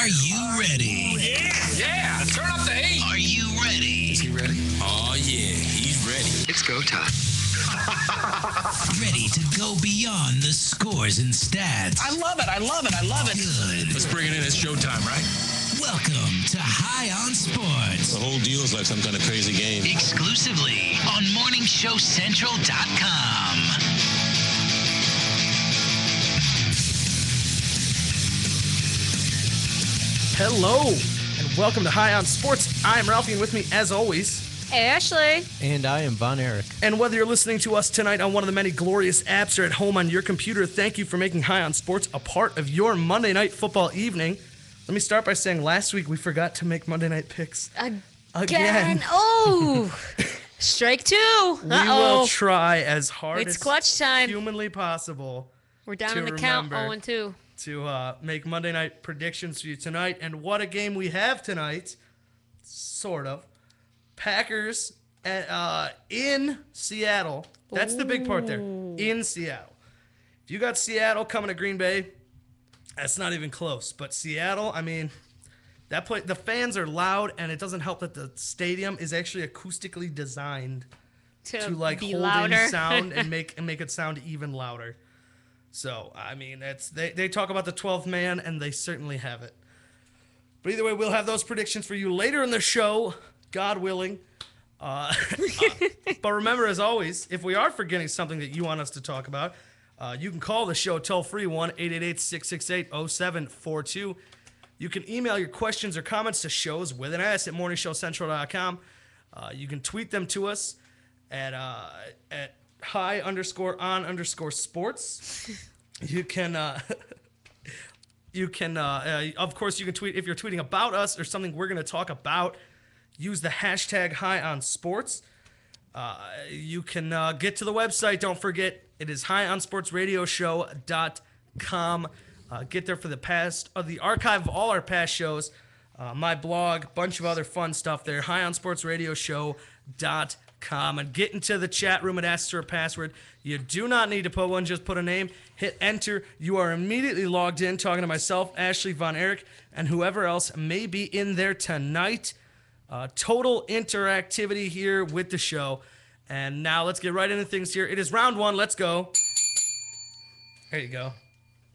Are you ready? Yeah, turn up the heat. Are you ready? Is he ready? Oh, yeah, he's ready. It's go time. Ready to go beyond the scores and stats. I love it. Good. Let's bring it in. It's showtime, right? Welcome to High on Sports. The whole deal is like some kind of crazy game. Exclusively on MorningShowCentral.com. Hello, and welcome to High on Sports. I'm Ralphie, and with me, as always, Ashley. And I am Von Erich. and whether you're listening to us tonight on one of the many glorious apps or at home on your computer, thank you for making High on Sports a part of your Monday night football evening. Let me start by saying last week we forgot to make Monday night picks. Again. Oh, strike two. We will try as hard It's as clutch time. humanly possible We're down to on the count, remember. 0-2. to make Monday night predictions for you tonight. And what a game we have tonight, sort of. Packers in Seattle. That's the big part there. In Seattle. If you got Seattle coming to Green Bay, that's not even close. But Seattle, I mean, the fans are loud, and it doesn't help that the stadium is actually acoustically designed to like be hold louder. in sound and make it sound even louder. So, I mean, they talk about the 12th man, and they certainly have it. But either way, we'll have those predictions for you later in the show, God willing. But remember, as always, if we are forgetting something that you want us to talk about, you can call the show toll-free, 1-888-668-0742. You can email your questions or comments to shows with an S at morningshowcentral.com. You can tweet them to us at high_on_sports. You can, of course, you can tweet if you're tweeting about us or something we're going to talk about. Use the hashtag HighOnSports. You can get to the website. Don't forget, it is highonsportsradioshow.com. Get there for the archive of all our past shows, my blog, bunch of other fun stuff there. highonsportsradioshow.com. And get into the chat room. It asks for a password. You do not need to put one. Just put a name. Hit enter. You are immediately logged in, talking to myself, Ashley, Von Erich, and whoever else may be in there tonight. Total interactivity here with the show. And now let's get right into things here. It is round one. Let's go. There you go.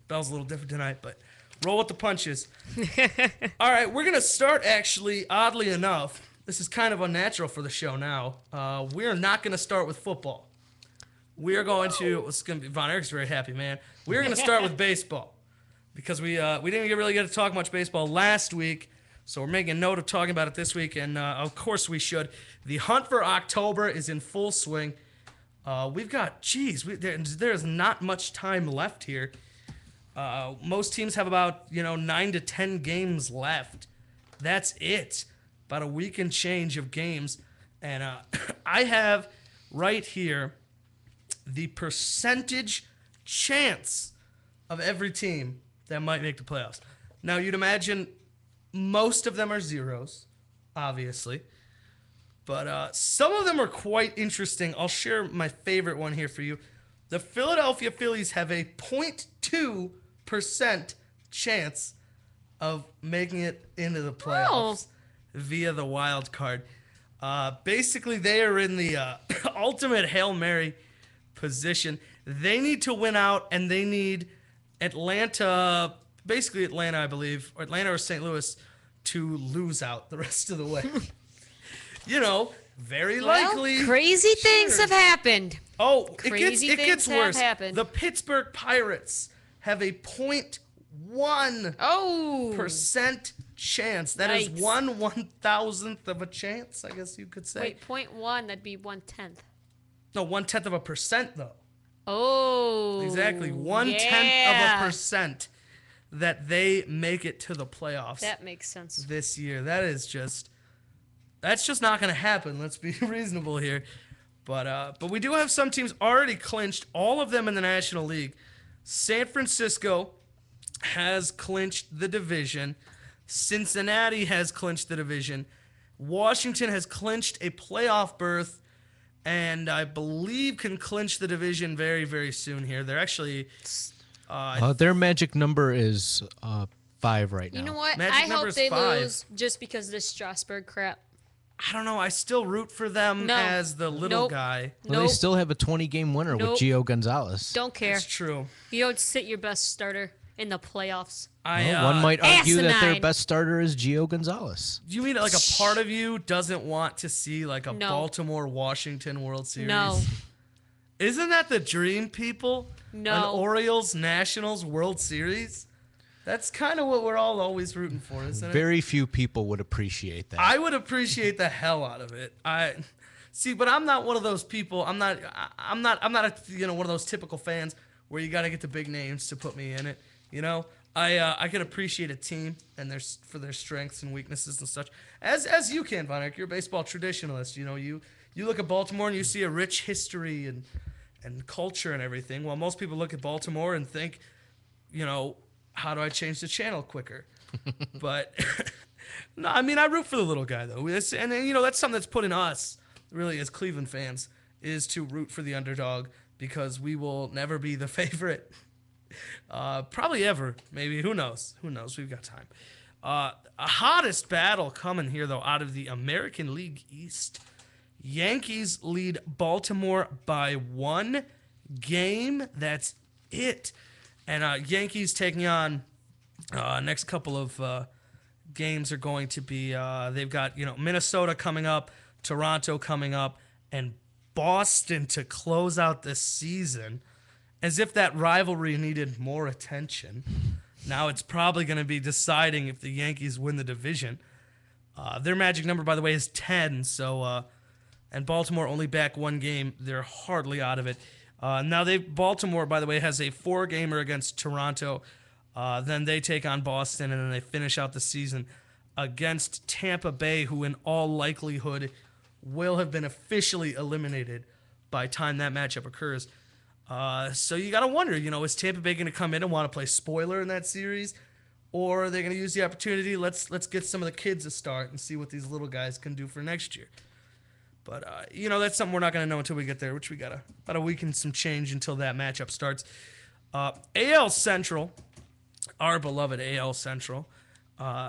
Bell's a little different tonight, but roll with the punches. All right, we're going to start, actually, oddly enough. This is kind of unnatural for the show now. We are not going to start with football. We are going to, it's going to be, Von Erich's very happy, man. We're going to start with baseball because we didn't really get to talk much baseball last week, so we're making a note of talking about it this week, and of course we should. The hunt for October is in full swing. We've got, there's not much time left here. Most teams have about 9 to 10 games left. That's it. About a week and change of games, and I have right here the percentage chance of every team that might make the playoffs. Now you'd imagine most of them are zeros, obviously, but some of them are quite interesting. I'll share my favorite one here for you. The Philadelphia Phillies have a 0.2% chance of making it into the playoffs via the wild card. Basically, they are in the ultimate Hail Mary position. They need to win out, and they need Atlanta, I believe, or Atlanta or St. Louis, to lose out the rest of the way. Very likely. Crazy things have happened. Oh, Crazy it gets things have worse. happened. The Pittsburgh Pirates have a 0.1% chance. That is Yikes. 1/1000th of a chance, I guess you could say. Wait, 0.1, that'd be 1/10. No, 0.1% though. Oh. Exactly. 0.1% of a percent that they make it to the playoffs. That makes sense. This year. That's just not going to happen. Let's be reasonable here. But we do have some teams already clinched, all of them in the National League. San Francisco has clinched the division. Cincinnati has clinched the division. Washington has clinched a playoff berth, and I believe can clinch the division very, very soon here. They're actually Their magic number is 5 right now. You know what? Magic I number hope is they 5. lose just because of this Strasburg crap. I don't know. I still root for them No. as the little Nope. guy. Well, they still have a 20-game winner with Nope. Gio Gonzalez. Don't care. It's true. You don't sit your best starter in the playoffs. Well, one might argue that their Asinine. best starter is Gio Gonzalez. You mean like a part of you doesn't want to see like a No. Baltimore-Washington World Series? No. Isn't that the dream, people? No. An Orioles-Nationals World Series? That's kind of what we're all always rooting for, isn't it? Very few people would appreciate that. I would appreciate the hell out of it. But I'm not one of those people. I'm not one of those typical fans where you got to get the big names to put me in it. I can appreciate a team and for their strengths and weaknesses and such. As you can, Von Erich. You're a baseball traditionalist. You look at Baltimore and you see a rich history and culture and everything. While most people look at Baltimore and think, how do I change the channel quicker? But no, I mean, I root for the little guy though. And that's something that's put in us really as Cleveland fans, is to root for the underdog, because we will never be the favorite. Probably ever. Maybe. Who knows? We've got time. A hottest battle coming here, though, out of the American League East. Yankees lead Baltimore by 1 game. That's it. And Yankees taking on next couple of games are going to be, they've got, Minnesota coming up, Toronto coming up, and Boston to close out the season. As if that rivalry needed more attention. Now it's probably going to be deciding if the Yankees win the division. Their magic number, by the way, is 10. So, and Baltimore only back 1 game. They're hardly out of it. Now Baltimore, by the way, has a 4-gamer against Toronto. Then they take on Boston, and then they finish out the season against Tampa Bay, who in all likelihood will have been officially eliminated by the time that matchup occurs. So you got to wonder, is Tampa Bay going to come in and want to play spoiler in that series? Or are they going to use the opportunity, let's get some of the kids a start and see what these little guys can do for next year? But, that's something we're not going to know until we get there, which we got about a week and some change until that matchup starts. AL Central, our beloved AL Central,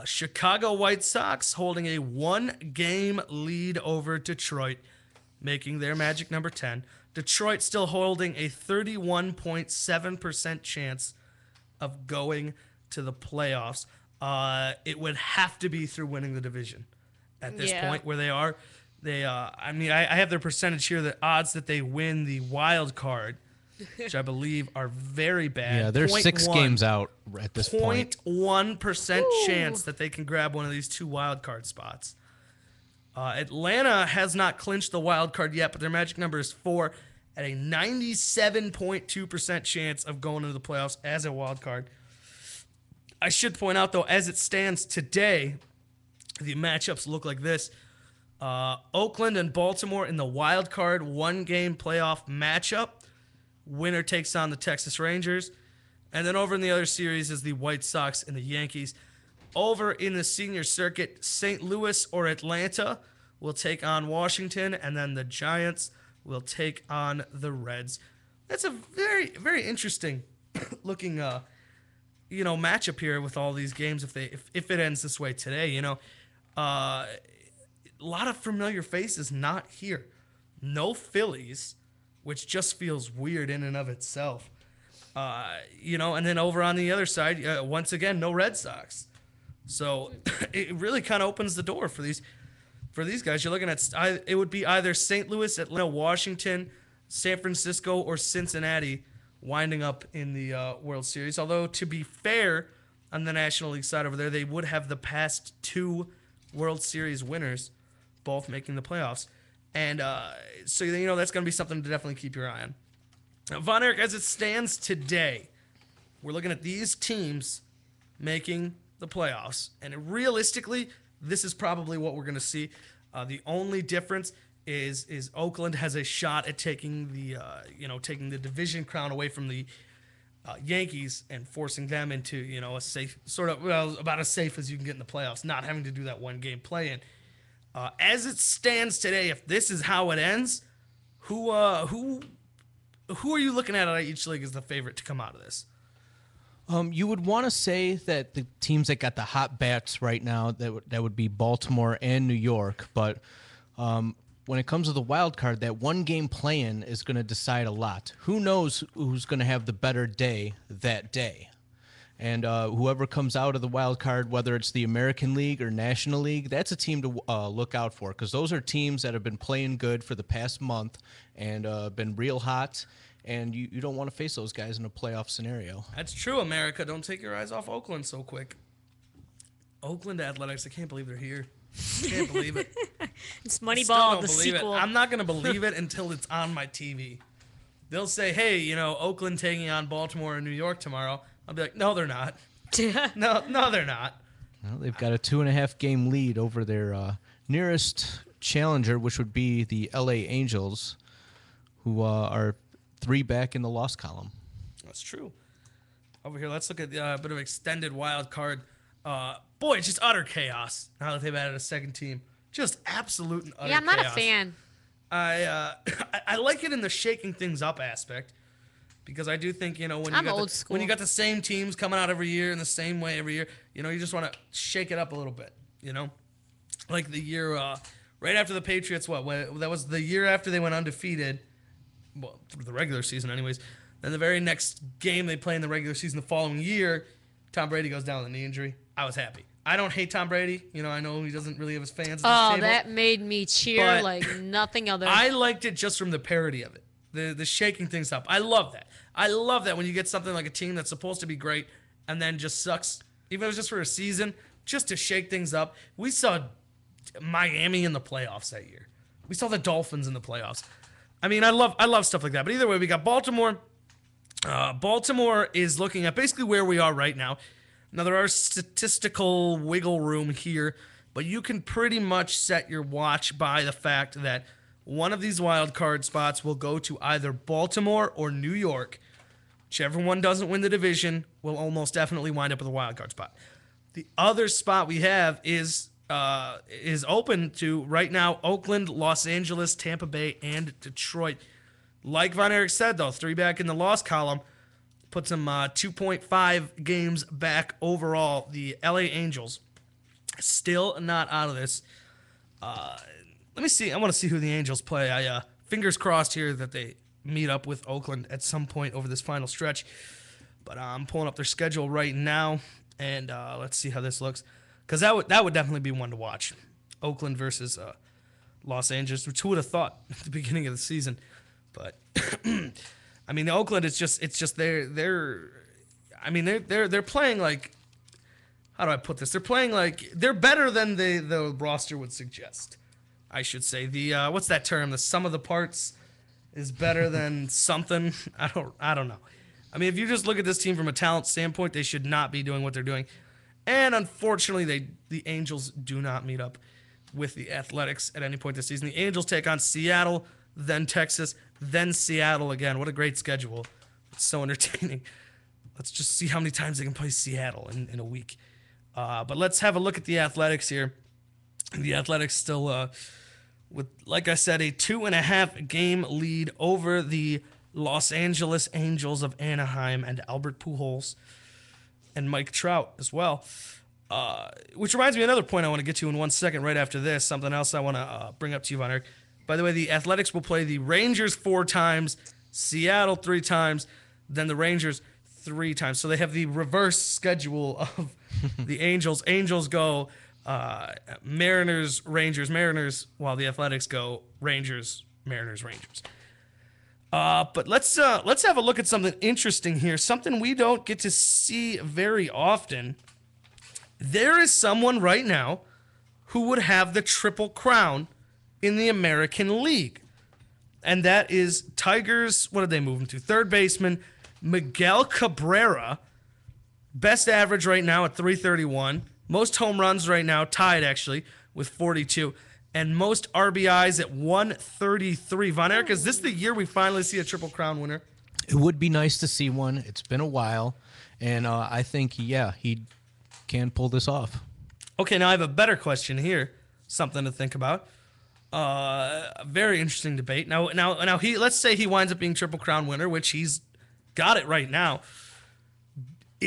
Chicago White Sox holding a 1-game lead over Detroit, making their magic number 10. Detroit still holding a 31.7% chance of going to the playoffs. It would have to be through winning the division at this point where they are. I have their percentage here, the odds that they win the wild card, which I believe are very bad. Yeah, they're 6 games out at this point. 0.1% chance that they can grab one of these 2 wild card spots. Atlanta has not clinched the wild card yet, but their magic number is 4 at a 97.2% chance of going into the playoffs as a wild card. I should point out, though, as it stands today, the matchups look like this. Oakland and Baltimore in the wild card 1-game playoff matchup. Winner takes on the Texas Rangers. And then over in the other series is the White Sox and the Yankees. Over in the senior circuit, St. Louis or Atlanta will take on Washington, and then the Giants will take on the Reds. That's a very, very interesting looking, matchup here with all these games. If it ends this way today, a lot of familiar faces not here. No Phillies, which just feels weird in and of itself. And then over on the other side, once again, no Red Sox. So it really kind of opens the door for these guys. You're looking at it would be either St. Louis, Atlanta, Washington, San Francisco, or Cincinnati winding up in the World Series. Although, to be fair, on the National League side over there, they would have the past 2 World Series winners, both making the playoffs. And so that's going to be something to definitely keep your eye on. Now, Von Erich, as it stands today, we're looking at these teams making the playoffs, and realistically, this is probably what we're going to see. The only difference is Oakland has a shot at taking the division crown away from the Yankees and forcing them into a safe about as safe as you can get in the playoffs, not having to do that 1-game play-in. As it stands today, if this is how it ends, who are you looking at each league as the favorite to come out of this? You would want to say that the teams that got the hot bats right now, that would be Baltimore and New York. But when it comes to the wild card, that one game play-in is going to decide a lot. Who knows who's going to have the better day that day? And whoever comes out of the wild card, whether it's the American League or National League, that's a team to look out for, because those are teams that have been playing good for the past month and been real hot. And you don't want to face those guys in a playoff scenario. That's true, America. Don't take your eyes off Oakland so quick. Oakland Athletics, I can't believe they're here. I can't believe it. It's Still Moneyball, don't the believe sequel. it. I'm not going to believe it until it's on my TV. They'll say, hey, Oakland taking on Baltimore and New York tomorrow. I'll be like, no, they're not. No, they're not. Well, they've got a 2.5 game lead over their nearest challenger, which would be the LA Angels, who are 3 back in the loss column. That's true. Over here, let's look at a bit of extended wild card. Boy, just utter chaos now that they've added a second team. Just absolute and utter Yeah, I'm not chaos. a fan. I like it in the shaking things up aspect, because I do think, when I'm you old got school. when you got the same teams coming out every year in the same way every year, you just want to shake it up a little bit, like the year right after the Patriots. That was the year after they went undefeated. Well, through the regular season, anyways. Then the very next game they play in the regular season the following year, Tom Brady goes down with a knee injury. I was happy. I don't hate Tom Brady. I know he doesn't really have his fans at this Oh, table. that made me cheer But like nothing other. I liked it just from the parody of it, the shaking things up. I love that. I love that when you get something like a team that's supposed to be great and then just sucks, even if it was just for a season, just to shake things up. We saw Miami in the playoffs that year. We saw the Dolphins in the playoffs. I mean, I love stuff like that. But either way, we got Baltimore. Baltimore is looking at basically where we are right now. Now, there are statistical wiggle room here, but you can pretty much set your watch by the fact that one of these wild card spots will go to either Baltimore or New York. Whichever one doesn't win the division will almost definitely wind up with a wild card spot. The other spot we have is open to right now Oakland, Los Angeles, Tampa Bay, and Detroit. Like Von Erich said, though, 3 back in the loss column puts them 2.5 games back overall. The LA Angels still not out of this. Let me see. I want to see who the Angels play. I fingers crossed here that they meet up with Oakland at some point over this final stretch. But I'm pulling up their schedule right now, and let's see how this looks. Because that would definitely be one to watch. Oakland versus Los Angeles, which who would have thought at the beginning of the season. But I mean, Oakland it's just they're playing like, how do I put this? They're playing like they're better than the roster would suggest. I should say the what's that term? The sum of the parts is better than something. I don't know. I mean, if you just look at this team from a talent standpoint, they should not be doing what they're doing. And unfortunately, the Angels do not meet up with the Athletics at any point this season. The Angels take on Seattle, then Texas, then Seattle again. What a great schedule. It's so entertaining. Let's just see how many times they can play Seattle in a week. But let's have a look at the Athletics here. The Athletics still, with, like I said, a 2.5 game lead over the Los Angeles Angels of Anaheim and Albert Pujols and Mike Trout as well. Which reminds me of another point I want to get to in 1 second right after this. Something else I want to bring up to you, Von Erich. By the way, the Athletics will play the Rangers 4 times, Seattle 3 times, then the Rangers 3 times. So they have the reverse schedule of the Angels. Angels go Mariners, Rangers, Mariners, while the Athletics go Rangers, Mariners, Rangers. But let's have a look at something interesting here, something we don't get to see very often. There is someone right now who would have the Triple Crown in the American League, and that is Tigers. What did they move him to? Third baseman Miguel Cabrera. Best average right now at 331. Most home runs right now, tied actually with 42. And most RBIs at 133. Von Erich, is this the year we finally see a Triple Crown winner? It would be nice to see one. It's been a while. And I think, he can pull this off. Okay, now I have a better question here. Something to think about. A very interesting debate. Now, let's say he winds up being Triple Crown winner, which he's got it right now.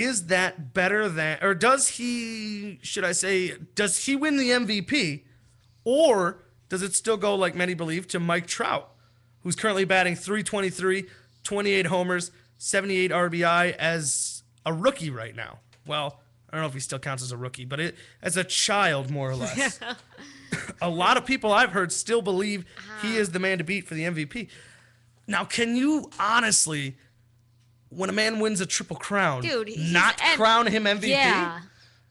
is that better than, or does he, should I say, does he win the MVP? Or does it still go, like many believe, to Mike Trout, who's currently batting .323, 28 homers, 78 RBI as a rookie right now? Well, I don't know if he still counts as a rookie, but as a child, more or less. A lot of people I've heard still believe he is the man to beat for the MVP. Now, can you honestly, when a man wins a triple crown, Dude, not crown him MVP? Yeah.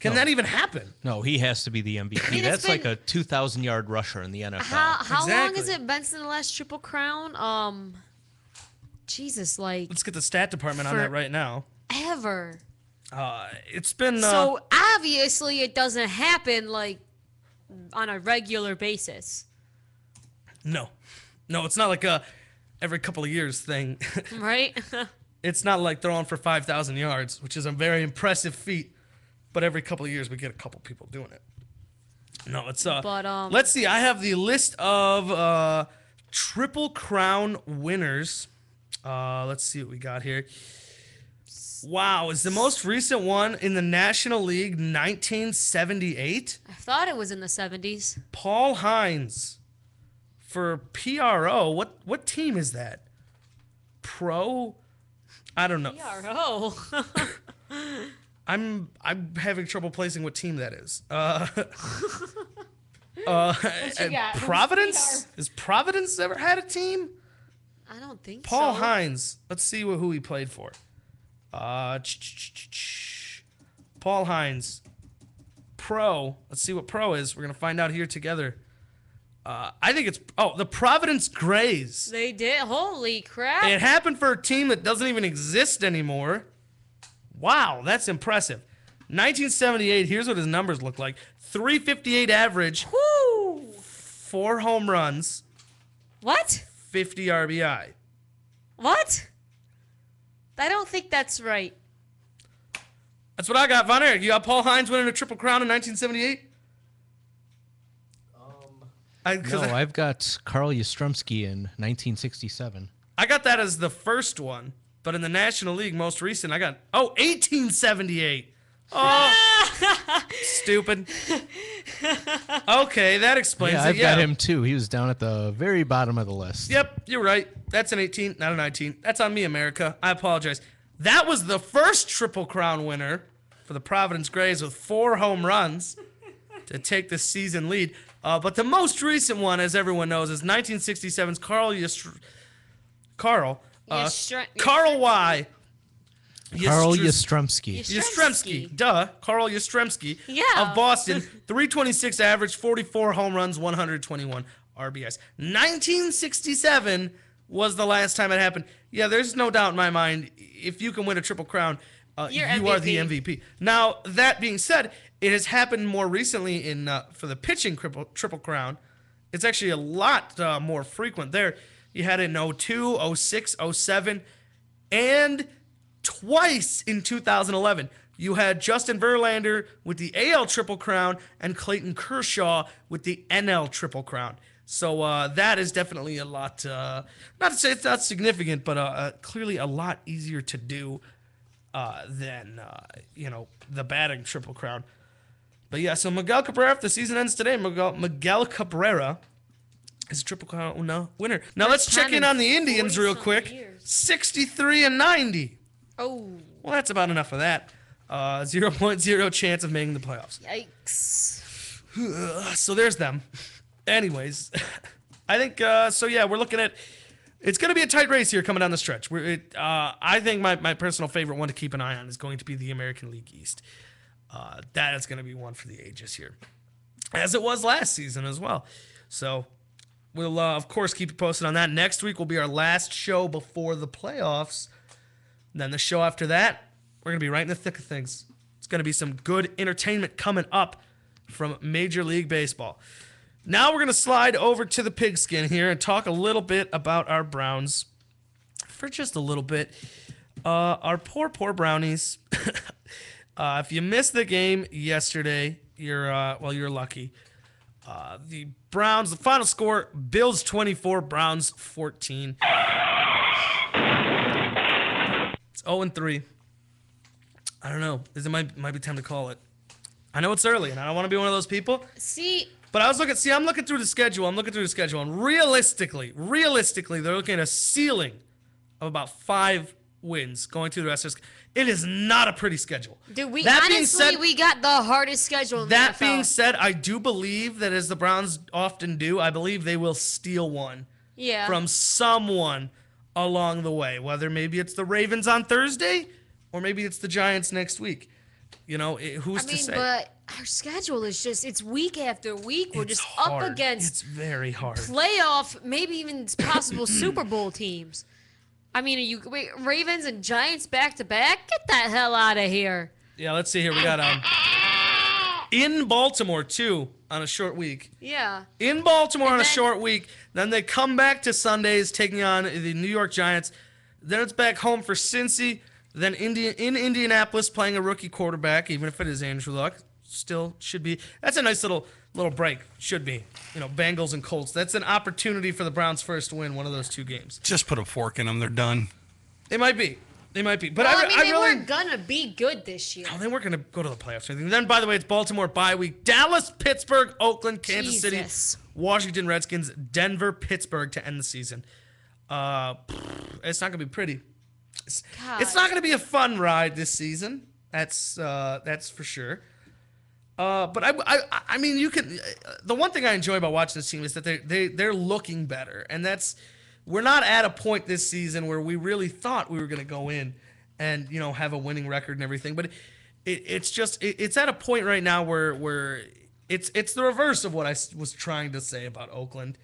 Can that even happen? No, he has to be the MVP. mean, That's it's like been- a 2,000-yard rusher in the NFL. How long Exactly. has it been since the last Triple Crown? Jesus, like Let's get the stat department on For- that right now. ever. It's been So obviously it doesn't happen like on a regular basis, no, it's not like a every couple of years thing. right? It's not like throwing for 5,000 yards, which is a very impressive feat. But every couple of years we get a couple people doing it. No, it's But, let's see. I have the list of Triple Crown winners. Let's see what we got here. Wow, is the most recent one in the National League 1978? I thought it was in the 70s. Paul Hines for PRO. What team is that? Pro? I don't know. PRO. I'm having trouble placing what team that is. you got? Who's Providence? Has Providence ever had a team? I don't think Paul so. Hines. Let's see who he played for. Paul Hines. Pro. Let's see what pro is. We're gonna find out here together. I think it's the Providence Grays. They did. Holy crap. It happened for a team that doesn't even exist anymore. Wow, that's impressive. 1978, here's what his numbers look like. 358 average, Woo! 4 home runs, What? 50 RBI. What? I don't think that's right. That's what I got, Von Erich. You got Paul Hines winning a Triple Crown in 1978? No, I've got Carl Yastrzemski in 1967. I got that as the first one, but in the National League, most recent, I got 1878. Oh, stupid. Okay, that explains Yeah, it. I've got him too. He was down at the very bottom of the list. Yep, you're right. That's an 18, not a 19. That's on me, America. I apologize. That was the first Triple Crown winner for the Providence Grays with 4 home runs to take the season lead. But the most recent one, as everyone knows, is 1967's Carl Y. Carl Yastrzemski. Yastrzemski. Duh. Carl Yastrzemski Yeah. of Boston. 326 average, 44 home runs, 121 RBIs. 1967 was the last time it happened. Yeah, there's no doubt in my mind, if you can win a Triple Crown, you are the MVP. Now, that being said, it has happened more recently in for the pitching Triple Crown. It's actually a lot more frequent there. You had it in 02, 06, 07, and twice in 2011. You had Justin Verlander with the AL Triple Crown and Clayton Kershaw with the NL Triple Crown. So that is definitely a lot, not to say it's not significant, but clearly a lot easier to do than, the batting Triple Crown. But yeah, so Miguel Cabrera, if the season ends today, Miguel Cabrera is a Triple Crown winner. Now let's check in on the Indians real quick. 63-90. Oh, Well, that's about enough of that. 0.0 chance of making the playoffs. yikes. So there's them. Anyways, I think so. Yeah, we're looking at. It's going to be a tight race here coming down the stretch. I think my personal favorite one to keep an eye on is going to be the American League East. That is going to be one for the ages here, as it was last season as well. So we'll of course keep you posted on that. Next week will be our last show before the playoffs. Then the show after that, we're going to be right in the thick of things. It's going to be some good entertainment coming up from Major League Baseball. Now we're going to slide over to the pigskin here and talk a little bit about our Browns for just a little bit. Our poor Brownies. If you missed the game yesterday, you're lucky. The Browns, the final score, Bills 24, Browns 14. It's 0-3. I don't know. It might be time to call it. I know it's early, and I don't want to be one of those people. See, But I'm looking through the schedule. And realistically, they're looking at a ceiling of about 5 wins going through the rest of this. It is not a pretty schedule. dude, we That being honestly said- we got the hardest schedule in the That NFL. being said, I do believe that, as the Browns often do, I believe they will steal one yeah. from someone along the way. Whether maybe it's the Ravens on Thursday, or maybe it's the Giants next week. Who's to say? but our schedule is just—it's week after week. We're It's just hard. up against It's very hard. playoff, maybe even possible Super Bowl teams. I mean, Ravens and Giants back to back? Get the hell out of here. Yeah, let's see here. We got in Baltimore too on a short week. Yeah. In Baltimore on a then- short week. Then they come back to Sundays taking on the New York Giants. Then it's back home for Cincy. Then in Indianapolis playing a rookie quarterback, even if it is Andrew Luck, still should be. That's a nice little break. Should be. Bengals and Colts. That's an opportunity for the Browns' first win, one of those 2 games. Just put a fork in them. They're done. They might be. But Well, I mean, they really, weren't gonna be good this year. Oh, they weren't going to go to the playoffs or anything. Then, by the way, it's Baltimore bye week. Dallas, Pittsburgh, Oakland, Kansas Jesus. City, Washington Redskins, Denver, Pittsburgh to end the season. It's not going to be pretty. It's not going to be a fun ride this season. That's for sure. But I mean, you can. The one thing I enjoy about watching this team is that they're looking better, and we're not at a point this season where we really thought we were going to go in and have a winning record and everything. But it's at a point right now where it's the reverse of what I was trying to say about Oakland,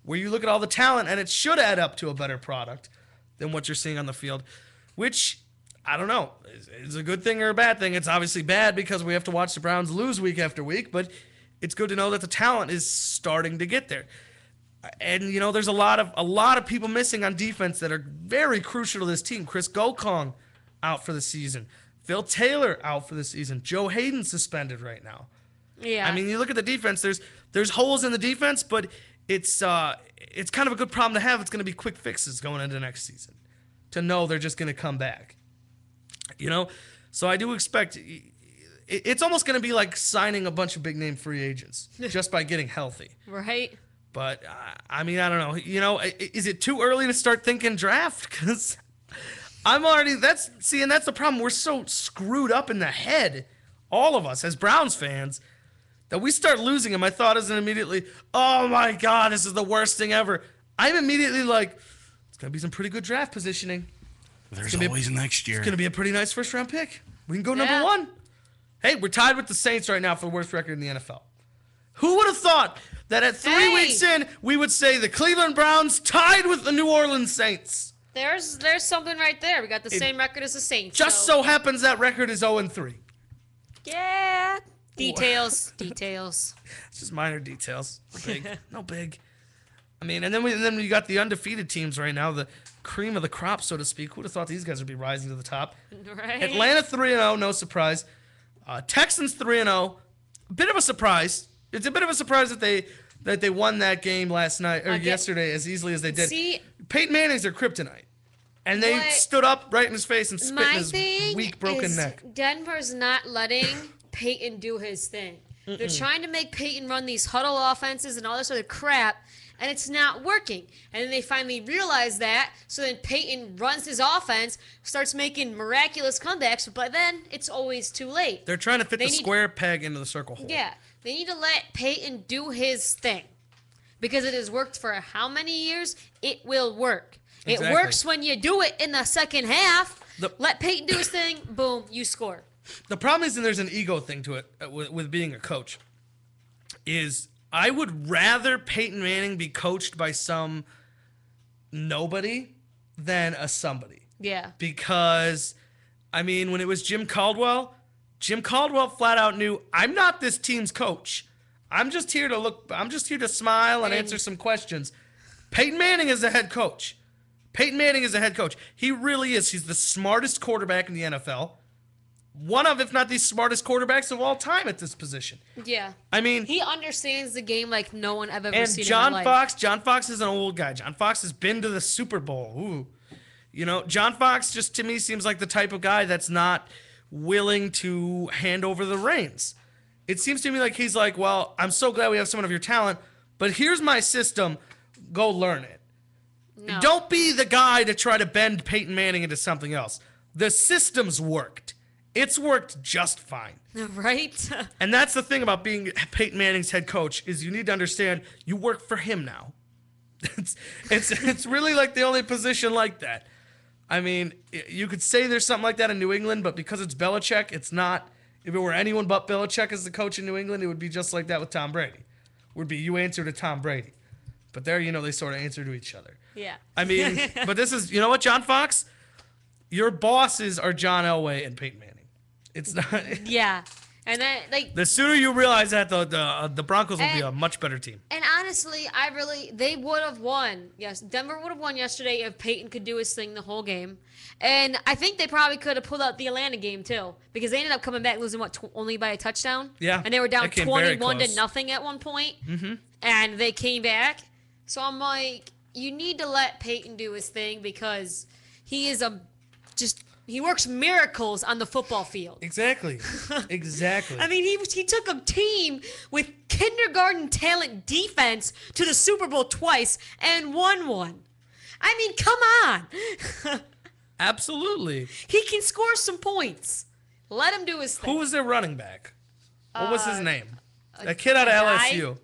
where you look at all the talent and it should add up to a better product than what you're seeing on the field, which I don't know is a good thing or a bad thing. It's obviously bad because we have to watch the Browns lose week after week, but it's good to know that the talent is starting to get there. And there's a lot of people missing on defense that are very crucial to this team. Chris Gokong out for the season. Phil Taylor out for the season. Joe Hayden suspended right now. Yeah. I mean, you look at the defense. There's holes in the defense, but it's kind of a good problem to have. It's going to be quick fixes going into next season to know they're just going to come back. So I do expect it's almost going to be like signing a bunch of big name free agents just by getting healthy. right? But I mean, I don't know. Is it too early to start thinking draft? Because I'm already. And that's the problem. We're so screwed up in the head, all of us as Browns fans, that we start losing him. My thought isn't immediately, oh my God, this is the worst thing ever. I'm immediately like, it's gonna be some pretty good draft positioning. There's always next year. It's gonna be a pretty nice first round pick. We can go Yeah. number 1. Hey, we're tied with the Saints right now for the worst record in the NFL. Who would have thought that at 3 weeks in, we would say the Cleveland Browns tied with the New Orleans Saints? There's something right there. We got the same record as the Saints. Just so happens that record is 0-3. Yeah. Details. It's just minor details. No big. I mean, and then we got the undefeated teams right now, the cream of the crop, so to speak. Who would have thought these guys would be rising to the top? Right. Atlanta 3-0, no surprise. Texans 3-0, bit of a surprise. It's a bit of a surprise that they won that game last night or yesterday as easily as they did. See, Peyton Manning's their kryptonite, and they stood up right in his face and spit in his weak, broken neck. Denver's not letting Peyton do his thing. They're trying to make Peyton run these huddle offenses and all this other crap, and it's not working. And then they finally realize that, so then Peyton runs his offense, starts making miraculous comebacks, but by then it's always too late. They're trying to fit the square peg into the circle hole. Yeah, they need to let Peyton do his thing. Because it has worked for how many years? It will work. Exactly. It works when you do it in the second half. Let Peyton do his thing, boom, you score. The problem is, and there's an ego thing to it with being a coach, is I would rather Peyton Manning be coached by some nobody than a somebody. Yeah. Because, I mean, when it was Jim Caldwell flat out knew, I'm not this team's coach. I'm just here to smile and answer some questions. Peyton Manning is the head coach. He really is. He's the smartest quarterback in the NFL. One of, if not the smartest quarterbacks of all time at this position. Yeah. I mean, he understands the game like no one I've ever and seen John in my life. John Fox is an old guy. John Fox has been to the Super Bowl. Ooh. John Fox just to me seems like the type of guy that's not willing to hand over the reins. It seems to me like he's like, well, I'm so glad we have someone of your talent, but here's my system. Go learn it. No. Don't be the guy to try to bend Peyton Manning into something else. The system's worked. It's worked just fine. Right? And that's the thing about being Peyton Manning's head coach is you need to understand you work for him now. It's really like the only position like that. I mean, you could say there's something like that in New England, but because it's Belichick, it's not. If it were anyone but Belichick as the coach in New England, it would be just like that with Tom Brady. It would be you answer to Tom Brady. But there, they sort of answer to each other. Yeah. I mean, but this is, you know what, John Fox? Your bosses are John Elway and Peyton Manning. It's not. Yeah. And then, The sooner you realize that, the Broncos will be a much better team. And honestly, they would have won. Yes, Denver would have won yesterday if Peyton could do his thing the whole game. And I think they probably could have pulled out the Atlanta game too, because they ended up coming back losing only by a touchdown. Yeah. And they were down that came very 21-0 at one point. Mm-hmm. And they came back. So I'm like, you need to let Peyton do his thing because he is he works miracles on the football field. Exactly. Exactly. I mean, he took a team with kindergarten talent defense to the Super Bowl twice and won one. I mean, come on. Absolutely. He can score some points. Let him do his thing. Who was their running back? What was his name? A kid out of Adai? LSU.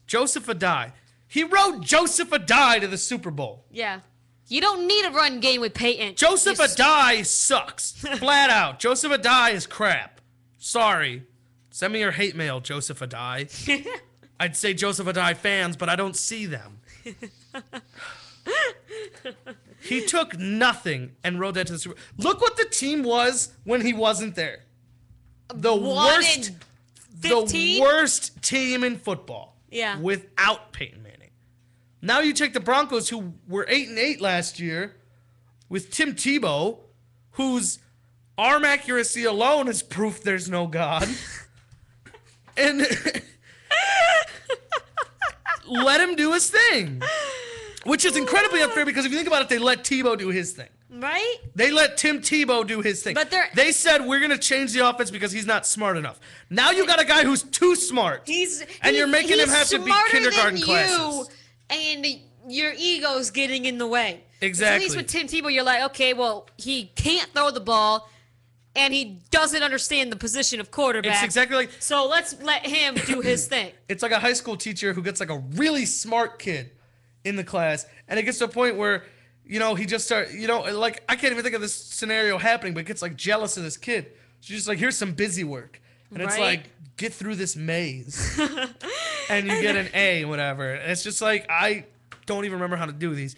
Joseph Adai. He rode Joseph Adai to the Super Bowl. Yeah. You don't need a run game with Peyton. Joseph Adai sucks. Flat out. Joseph Adai is crap. Sorry. Send me your hate mail, Joseph Adai. I'd say Joseph Adai fans, but I don't see them. He took nothing and rode that to the Super Bowl. Look what the team was when he wasn't there. The worst team in football. Yeah. Without Peyton Manning. Now you take the Broncos, who were 8-8 last year, with Tim Tebow, whose arm accuracy alone is proof there's no God. And let him do his thing. Which is incredibly unfair because if you think about it, they let Tebow do his thing. Right? They let Tim Tebow do his thing. But they said, we're going to change the offense because he's not smart enough. Now you got a guy who's too smart. You're making him have to be kindergarten classes. And your ego's getting in the way. Exactly. At least with Tim Tebow, you're like, okay, well, he can't throw the ball, and he doesn't understand the position of quarterback. It's exactly like... So let's let him do his thing. It's like a high school teacher who gets like a really smart kid in the class, and it gets to a point where, he just starts, like, I can't even think of this scenario happening, but gets like jealous of this kid. She's just like, here's some busy work. And it's like, get through this maze. And you get an A, whatever. And it's just like, I don't even remember how to do these.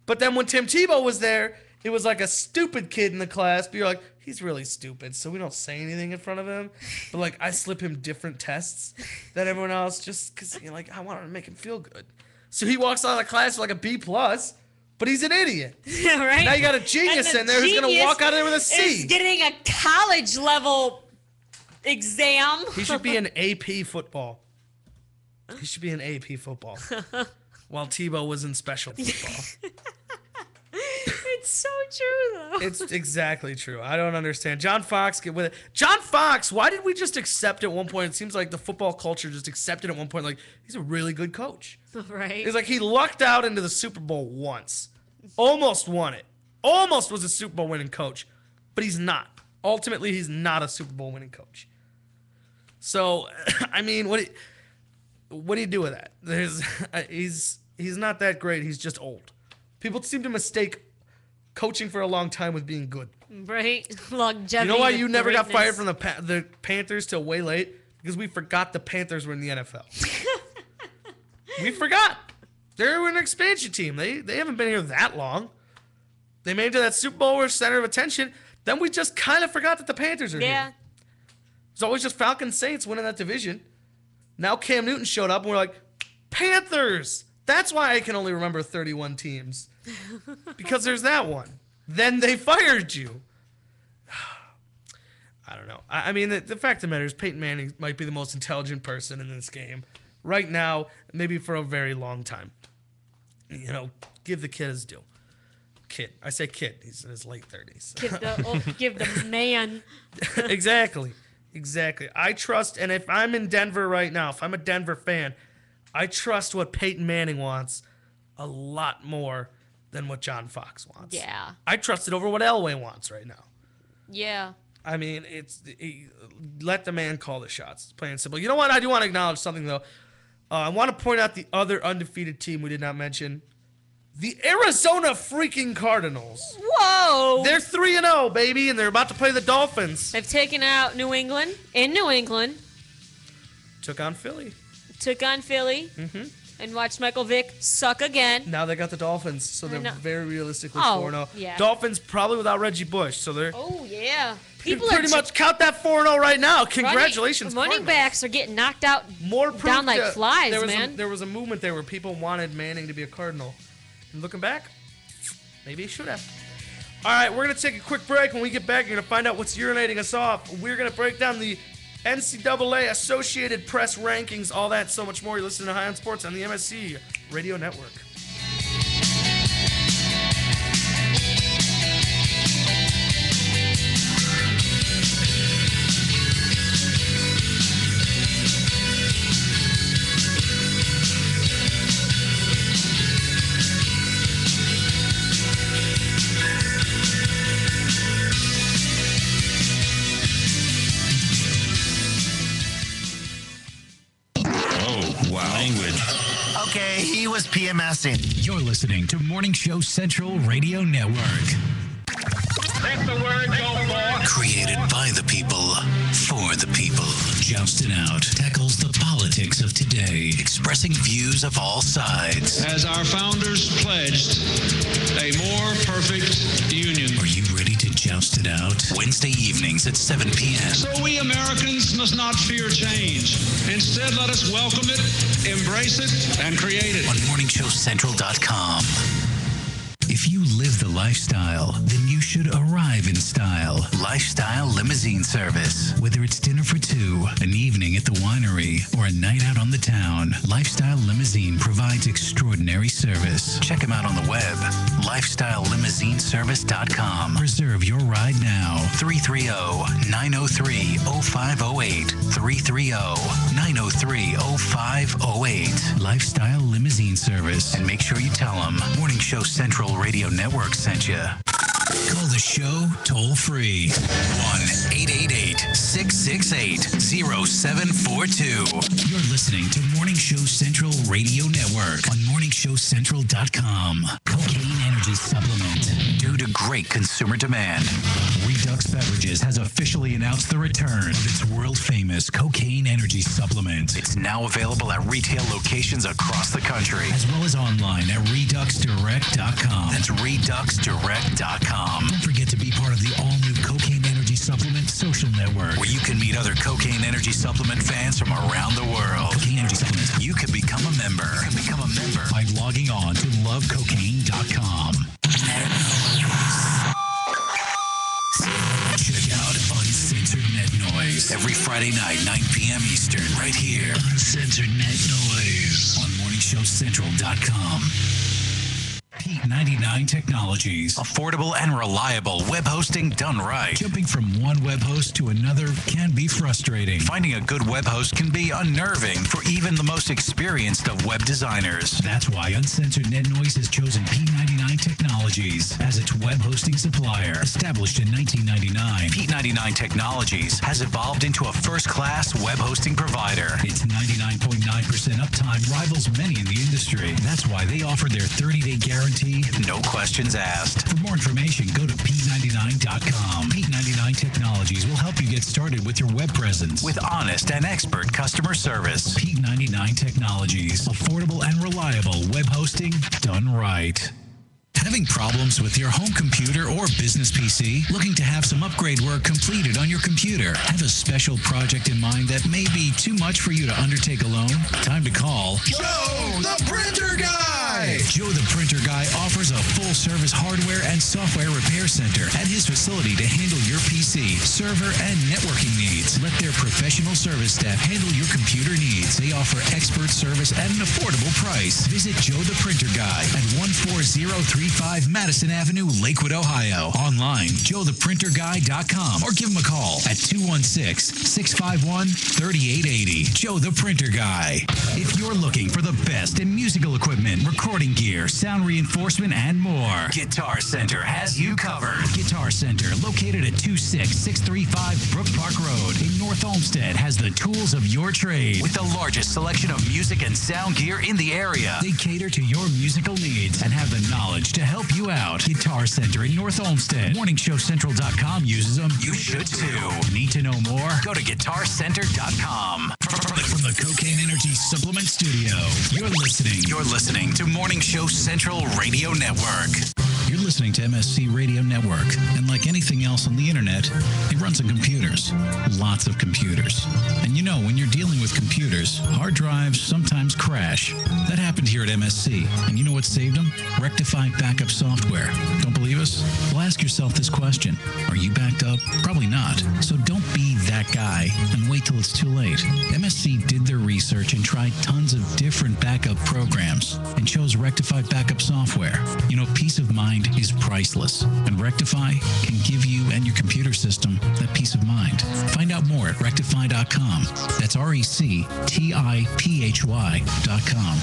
But then when Tim Tebow was there, it was like a stupid kid in the class. But you're like, he's really stupid, so we don't say anything in front of him. But like, I slip him different tests than everyone else just because, I want to make him feel good. So he walks out of the class with like a B+, but he's an idiot. Right? Now you got a genius in there who's going to walk out of there with a C. He's getting a college level exam. He should be in AP football. He should be in AP football. While Tebow was in special football. It's so true, though. It's exactly true. I don't understand. John Fox, get with it. John Fox, why did we just accept at one point? It seems like the football culture just accepted at one point, like, he's a really good coach. Right. It's like he lucked out into the Super Bowl once. Almost won it. Almost was a Super Bowl winning coach. But he's not. Ultimately, he's not a Super Bowl winning coach. So, I mean, what do you do with that? He's not that great. He's just old. People seem to mistake coaching for a long time with being good. Right? Longevity. You know why you never got fired from the Panthers till way late? Because we forgot the Panthers were in the NFL. We forgot. They were an expansion team. They haven't been here that long. They made it to that Super Bowl, we're center of attention. Then we just kind of forgot that the Panthers are here. It's always just Falcons Saints winning that division. Now Cam Newton showed up and we're like, Panthers! That's why I can only remember 31 teams. Because there's that one. Then they fired you. I don't know. I mean, the fact of the matter is Peyton Manning might be the most intelligent person in this game. Right now, maybe for a very long time. Give the kid his due. kid. I say kid. He's in his late 30s. Give the man. Exactly. I trust, and if I'm in Denver right now, if I'm a Denver fan, I trust what Peyton Manning wants a lot more than what John Fox wants. Yeah. I trust it over what Elway wants right now. Yeah. I mean, let the man call the shots. It's plain and simple. You know what? I do want to acknowledge something, though. I want to point out the other undefeated team we did not mention. The Arizona freaking Cardinals. Whoa. They're 3-0, baby, and they're about to play the Dolphins. They've taken out New England. Took on Philly. Mm-hmm. And watched Michael Vick suck again. Now they got the Dolphins, so they're very realistically 4-0. Yeah. Dolphins probably without Reggie Bush, so they're Oh, yeah. people pretty much count that 4-0 right now. Congratulations, running Cardinals. backs are getting knocked out More proof down like that flies, there was man. there was a movement there where people wanted Manning to be a Cardinal. And looking back, maybe he should have. All right, we're going to take a quick break. When we get back, you're going to find out what's urinating us off. We're going to break down the NCAA Associated Press rankings, all that, so much more. You're listening to High on Sports on the MSC Radio Network. Language. Okay, he was PMSing. You're listening to Morning Show Central Radio Network. Let the word go forth. Created by the people, for the people. Jousting Out tackles the politics of today, expressing views of all sides. As our founders pledged, a more perfect union. Are you ready to joust it out? Wednesday evenings at 7 p.m. So we Americans must not fear change. Instead, let us welcome it, embrace it, and create it. On MorningShowCentral.com. If you live the lifestyle, then you should arrive in style. Lifestyle Limousine Service. Whether it's dinner for two, an evening at the winery, or a night out on the town, Lifestyle Limousine provides extraordinary service. Check them out on the web, lifestylelimousineservice.com. Reserve your ride now. 330-903-0508. 330-903-0508. Lifestyle Limousine Service. And make sure you tell them Morning Show Central Radio Network sent you. Call the show toll free. 1-888-668-0742. You're listening to Morning Show Central Radio Network on MorningShowCentral.com. Cocaine Energy Supplement. Due to great consumer demand, Redux Beverages has officially announced the return of its world-famous Cocaine Energy Supplement. It's now available at retail locations across the country, as well as online at ReduxDirect.com. That's ReduxDirect.com. Don't forget to be part of the all-new Cocaine Energy Supplement social network, where you can meet other Cocaine Energy Supplement fans from around the world. Cocaine Energy Supplement. You can become a member. By logging on to lovecocaine.com. Check out Uncensored Net Noise every Friday night, 9 p.m. Eastern, right here. Uncensored Net Noise on MorningShowCentral.com. Peak 99 Technologies. Affordable and reliable web hosting done right. Jumping from one web host to another can be frustrating. Finding a good web host can be unnerving for even the most experienced of web designers. That's why Uncensored Net Noise has chosen P99 Technologies as its web hosting supplier. Established in 1999, P99 Technologies has evolved into a first-class web hosting provider. Its 99.9% uptime rivals many in the industry. That's why they offer their 30-day guarantee, no questions asked. For more information, go to P99.com. P99 Technologies will help you get started with your web presence with honest and expert customer service. P99 Technologies. Affordable and reliable web hosting done right. Having problems with your home computer or business PC? Looking to have some upgrade work completed on your computer? Have a special project in mind that may be too much for you to undertake alone? Time to call Joe, the printer guy! Hi! Joe the Printer Guy offers a full-service hardware and software repair center at his facility to handle your PC, server, and networking needs. Let their professional service staff handle your computer needs. They offer expert service at an affordable price. Visit Joe the Printer Guy at 14035 Madison Avenue, Lakewood, Ohio. Online, joetheprinterguy.com, or give him a call at 216-651-3880. Joe the Printer Guy. If you're looking for the best in musical equipment, recording gear, sound reinforcement, and more, Guitar Center has you covered. Guitar Center, located at 26635 Brook Park Road in North Olmsted, has the tools of your trade with the largest selection of music and sound gear in the area. They cater to your musical needs and have the knowledge to help you out. Guitar Center in North Olmsted. MorningShowCentral.com uses them. You should too. Need to know more? Go to GuitarCenter.com. From the Cocaine Energy Supplement Studio, you're listening to Morning Show Central Radio Network. You're listening to MSC Radio Network, and like anything else on the internet, it runs on computers. Lots of computers. And you know, when you're dealing with computers, hard drives sometimes crash. That happened here at MSC, and you know what saved them? Rectify backup software. Don't believe us? Well, ask yourself this question. Are you backed up? Probably not. So don't be that guy and wait till it's too late. MSC did their research and tried tons of different backup programs and chose Rectify backup software. You know, peace of mind is priceless, and Rectify can give you and your computer system that peace of mind. Find out more at rectify.com. That's RECTIPHY.com.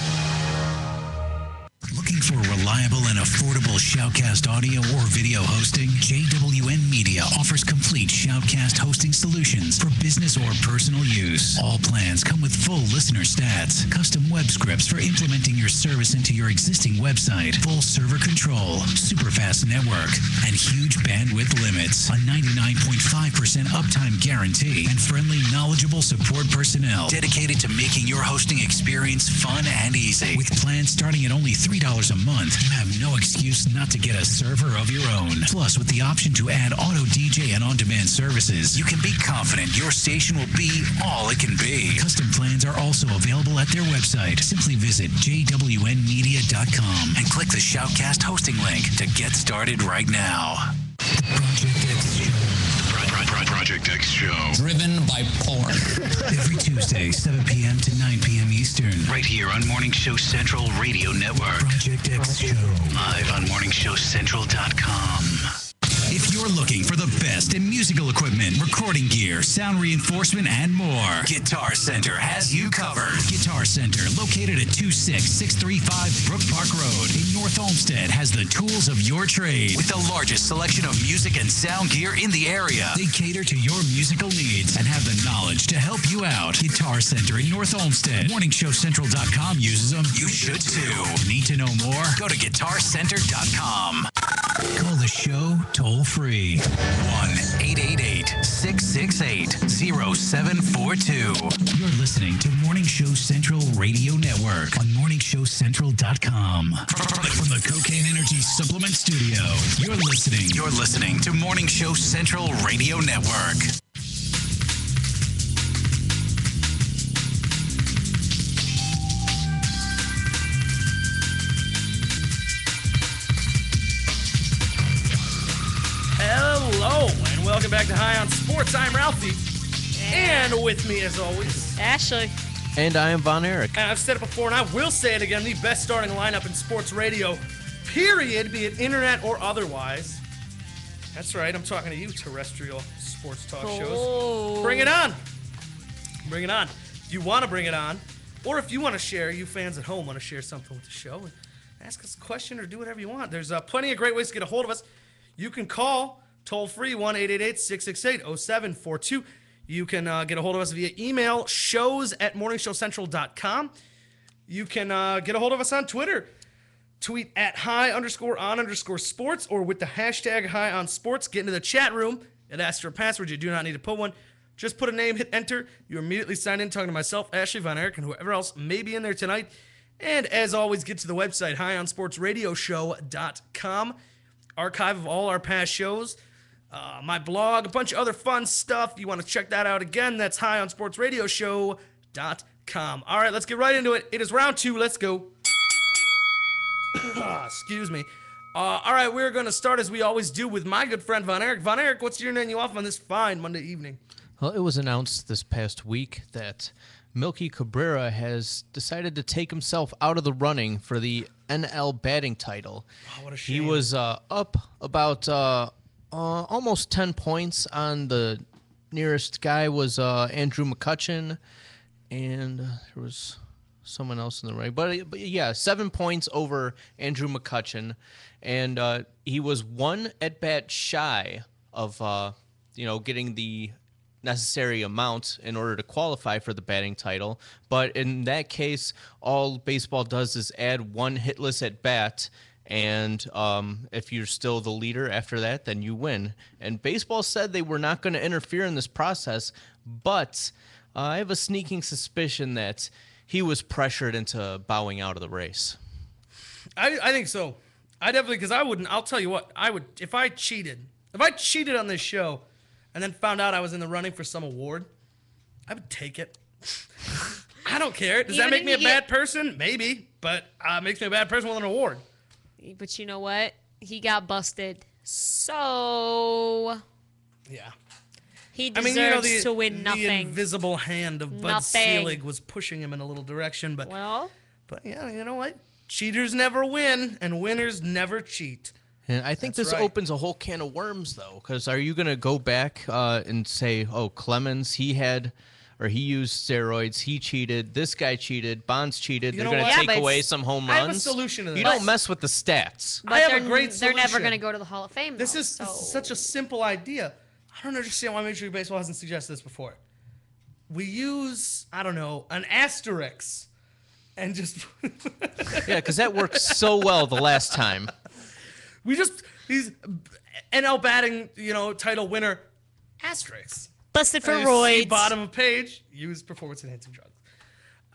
Looking for reliable and affordable Shoutcast audio or video hosting? JWN Media offers complete Shoutcast hosting solutions for business or personal use. All plans come with full listener stats, custom web scripts for implementing your service into your existing website, full server control, super fast network, and huge bandwidth limits, a 99.5% uptime guarantee, and friendly, knowledgeable support personnel dedicated to making your hosting experience fun and easy. With plans starting at only $3 a month, you have no excuse not to get a server of your own. Plus, with the option to add auto DJ and on-demand services, you can be confident your station will be all it can be. Custom plans are also available at their website. Simply visit jwnmedia.com and click the Shoutcast hosting link to get started right now. Project X Show. Project X Show. Driven by porn. Every Tuesday, 7 p.m. to 9 p.m. Eastern. Right here on Morning Show Central Radio Network. Project X Show. Live on MorningShowCentral.com. If you're looking for the best in musical equipment, recording gear, sound reinforcement, and more, Guitar Center has you covered. Guitar Center, located at 26635 Brook Park Road in North Olmsted, has the tools of your trade with the largest selection of music and sound gear in the area. They cater to your musical needs and have the knowledge to help you out. Guitar Center in North Olmsted. MorningShowCentral.com uses them. You should too. Need to know more? Go to GuitarCenter.com. Call the show toll-free. 1-888-668-0742. You're listening to Morning Show Central Radio Network on MorningShowCentral.com. From the Cocaine Energy Supplement Studio, you're listening to Morning Show Central Radio Network. Hello, and welcome back to High on Sports. I'm Ralphie, and with me, as always, Ashley. And I am Von Erich. And I've said it before, and I will say it again, the best starting lineup in sports radio, period, be it internet or otherwise. That's right, I'm talking to you, terrestrial sports talk shows. Bring it on. Bring it on. If you want to bring it on, or if you want to share, you fans at home want to share something with the show, and ask us a question or do whatever you want. There's plenty of great ways to get a hold of us. You can call toll-free 1-888-668-0742. You can get a hold of us via email, shows@morningshowcentral.com. You can get a hold of us on Twitter. Tweet at high_on_sports or with the hashtag high_on_sports. Get into the chat room. It asks for a password. You do not need to put one. Just put a name, hit enter. You immediately sign in talking to myself, Ashley, Von Erich, and whoever else may be in there tonight. And as always, get to the website, highonsportsradioshow.com. Archive of all our past shows, my blog, a bunch of other fun stuff. You want to check that out again, that's highonsportsradioshow.com. All right, let's get right into it. It is round two. Let's go. Excuse me. All right, we're going to start as we always do with my good friend Von Erich. Von Erich, what's your you off on this fine Monday evening? Well, it was announced this past week that Melky Cabrera has decided to take himself out of the running for the NL batting title. Oh, what a shame. He was up about almost 10 points on the nearest guy was Andrew McCutchen, and there was someone else in the right. But yeah, 7 points over Andrew McCutchen, and he was one at-bat shy of getting the necessary amount in order to qualify for the batting title. But in that case, all baseball does is add one hitless at bat, and if you're still the leader after that, then you win. And baseball said they were not going to interfere in this process, but I have a sneaking suspicion that he was pressured into bowing out of the race. I think so. I definitely, because I wouldn't. I'll tell you what, I would if I cheated on this show, and then found out I was in the running for some award, I would take it. I don't care. Does that make me a bad person? Maybe, but it makes me a bad person with an award. But you know what? He got busted. So yeah, he deserves to win nothing. The invisible hand of Bud Selig was pushing him in a little direction, but yeah, you know what? Cheaters never win, and winners never cheat. And I think this opens a whole can of worms, though, because are you going to go back and say, oh, Clemens, he used steroids, he cheated, this guy cheated, Bonds cheated, they're going to take away some home runs? I have a solution to this. You don't mess with the stats. But I have a great solution. They're never going to go to the Hall of Fame, This is such a simple idea. I don't understand why Major League Baseball hasn't suggested this before. We use, I don't know, an asterisk and just... Yeah, because that worked so well the last time. We just, these NL batting, title winner, asterisk. Busted for roids. Bottom of page, use performance-enhancing drugs.